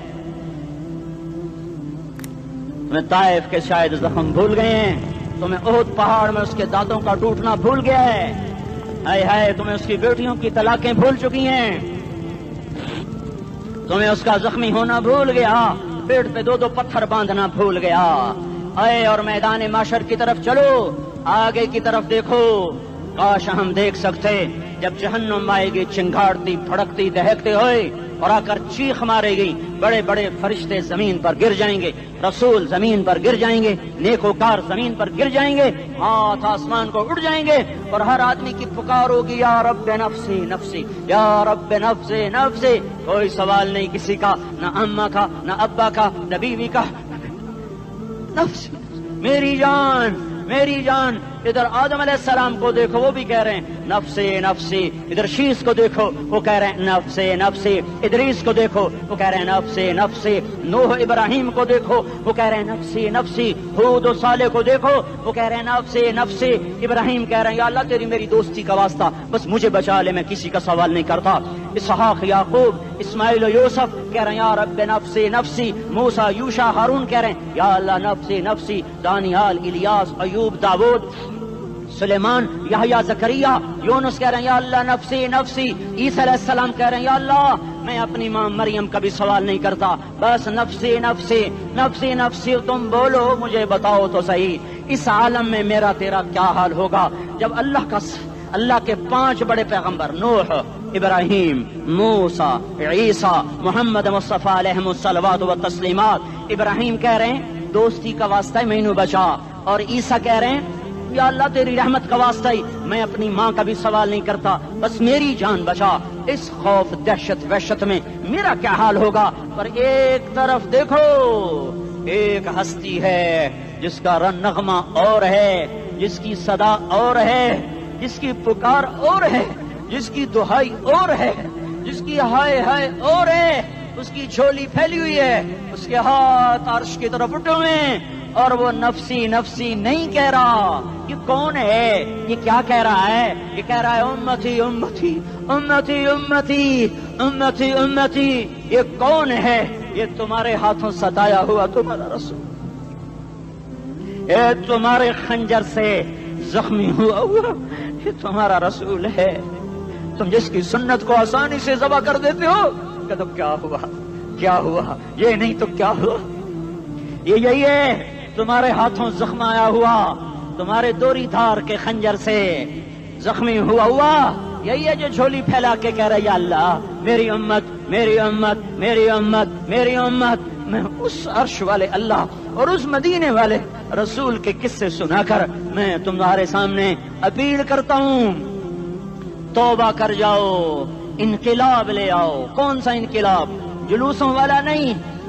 تمہیں طائف کے شاید زخم بھول گئے ہیں، تمہیں احد پہاڑ میں اس کے دانتوں کا ٹوٹنا بھول گیا ہے، ہائے ہائے تمہیں اس کی بیٹیوں کی طلاقیں بھول چکی ہیں، تمہیں اس کا زخمی ہونا بھول گیا، پیٹ پہ دو دو پتھر باندھنا بھول گیا۔ آئے اور میدان معاشر کی طرف چلو، آگے کی طرف دیکھو، کاش ہم دیکھ سکتے جب جہنم آئے گی چنگاڑتی بھڑکتی دہکتے ہوئے اور آ کر چیخ مارے گی، بڑے بڑے فرشتے زمین پر گر جائیں گے، رسول زمین پر گر جائیں گے، نیکوکار زمین پر گر جائیں گے، ہاتھ آسمان کو اڑ جائیں گے، اور ہر آدمی کی پکار ہوگی، یا رب نفسی نفسی، یا رب نفسی نفسی۔ کوئی سوال نہیں کسی کا، نہ اماں کا، نہ ابا کا، نہ بیوی کا، نفس میری جان میری جان۔ ادھر آدم علیہ السلام کو دیکھو، وہ بھی کہہ رہے ہیں نفسی نفسی، ادھر شیش کو دیکھو، وہ کہہ رہے ہیں نفسی نفسی، ادریس کو دیکھو، وہ کہہ رہے ہیں نفسی نفسی، نوح ابراہیم کو دیکھو، وہ کہہ رہے ہیں نفسی نفسی، ہود و صالح کو دیکھو، وہ کہہ رہے ہیں نفسی نفسی۔ ابراہیم کہہ رہے ہیں یا اللہ تیری میری دوستی کا واسطہ، بس مجھے بچا لے، میں کسی کا سوال نہیں کرتا۔ اسحاق یعقوب اسماعیل و یوسف کہہ رہے ہیں یا رب نفسی نفسی۔ موسیٰ یوشع ہارون کہہ رہے ہیں یا اللہ نفسی نفسی۔ دانیال الیاس ایوب داود سلیمان یحییٰ زکریا یونس کہہ رہے ہیں یا اللہ نفسی نفسی۔ عیسیٰ علیہ السلام کہہ رہے ہیں یا اللہ میں اپنی ماں مریم کا بھی سوال نہیں کرتا، بس نفسی نفسی نفسی نفسی۔ تم بولو مجھے بتاؤ تو صحیح، اس عالم میں میرا تیرا کیا حال ہوگا جب اللہ کے 5 بڑے پیغمبر نوح، ابراہیم، موسیٰ، عیسیٰ، محمد مصطفیٰ علیہ الصلوات و تسلیمات۔ ابراہیم کہہ رہے ہیں دوستی کا واسطہ ہے مینوں بچا، اور عیسیٰ کہہ رہے ہیں یا اللہ تیری رحمت کا واسطہ ہی میں اپنی ماں کا بھی سوال نہیں کرتا، بس میری جان بچا۔ اس خوف دہشت وحشت میں میرا کیا حال ہوگا؟ پر ایک طرف دیکھو، ایک ہستی ہے جس کا نغمہ اور ہے، جس کی صدا اور ہے، جس کی پکار اور ہے، جس کی دہائی اور ہے، جس کی ہائے ہائے اور ہے، اس کی جھولی پھیلی ہوئی ہے، اس کے ہاتھ عرش کی طرف اٹھے ہوئے ہیں، اور وہ نفسی نفسی نہیں کہہ رہا۔ یہ کون ہے؟ یہ کیا کہہ رہا ہے؟ یہ کہہ رہا ہے امتی امتی امتی امتی امتی امتی۔ یہ کون ہے؟ یہ تمہارے ہاتھوں ستایا ہوا تمہارا رسول، یہ تمہارے خنجر سے زخمی ہوا یہ تمہارا رسول ہے۔ تم جس کی سنت کو آسانی سے ذبح کر دیتے ہو، کہ تو کیا ہوا کیا ہوا، یہ نہیں تو کیا ہوا؟ یہ یہی ہے تمہارے ہاتھوں زخم آیا ہوا، تمہارے دوری دھار کے خنجر سے زخمی ہوا یہی ہے جو جھولی پھیلا کے کہہ رہا ہے یا اللہ میری امت میری امت میری امت میری امت۔ میں اس عرش والے اللہ اور اس مدینے والے رسول کے قصے سنا کر میں تمہارے سامنے اپیل کرتا ہوں، توبہ کر جاؤ، انقلاب لے آؤ۔ کون سا انقلاب؟ جلوسوں والا نہیں،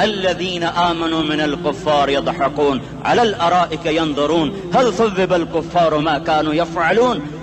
الذين آمنوا من الكفار يضحكون على الأرائك ينظرون هل ثوب الكفار ما كانوا يفعلون।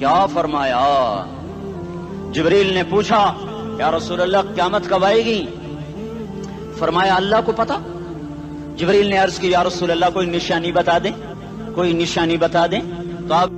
کیا فرمایا؟ جبریل نے پوچھا یا رسول اللہ قیامت کب آئے گی؟ فرمایا اللہ کو پتا۔ جبریل نے عرض کی یا رسول اللہ کوئی نشانی بتا دیں، کوئی نشانی بتا دیں۔ تو آپ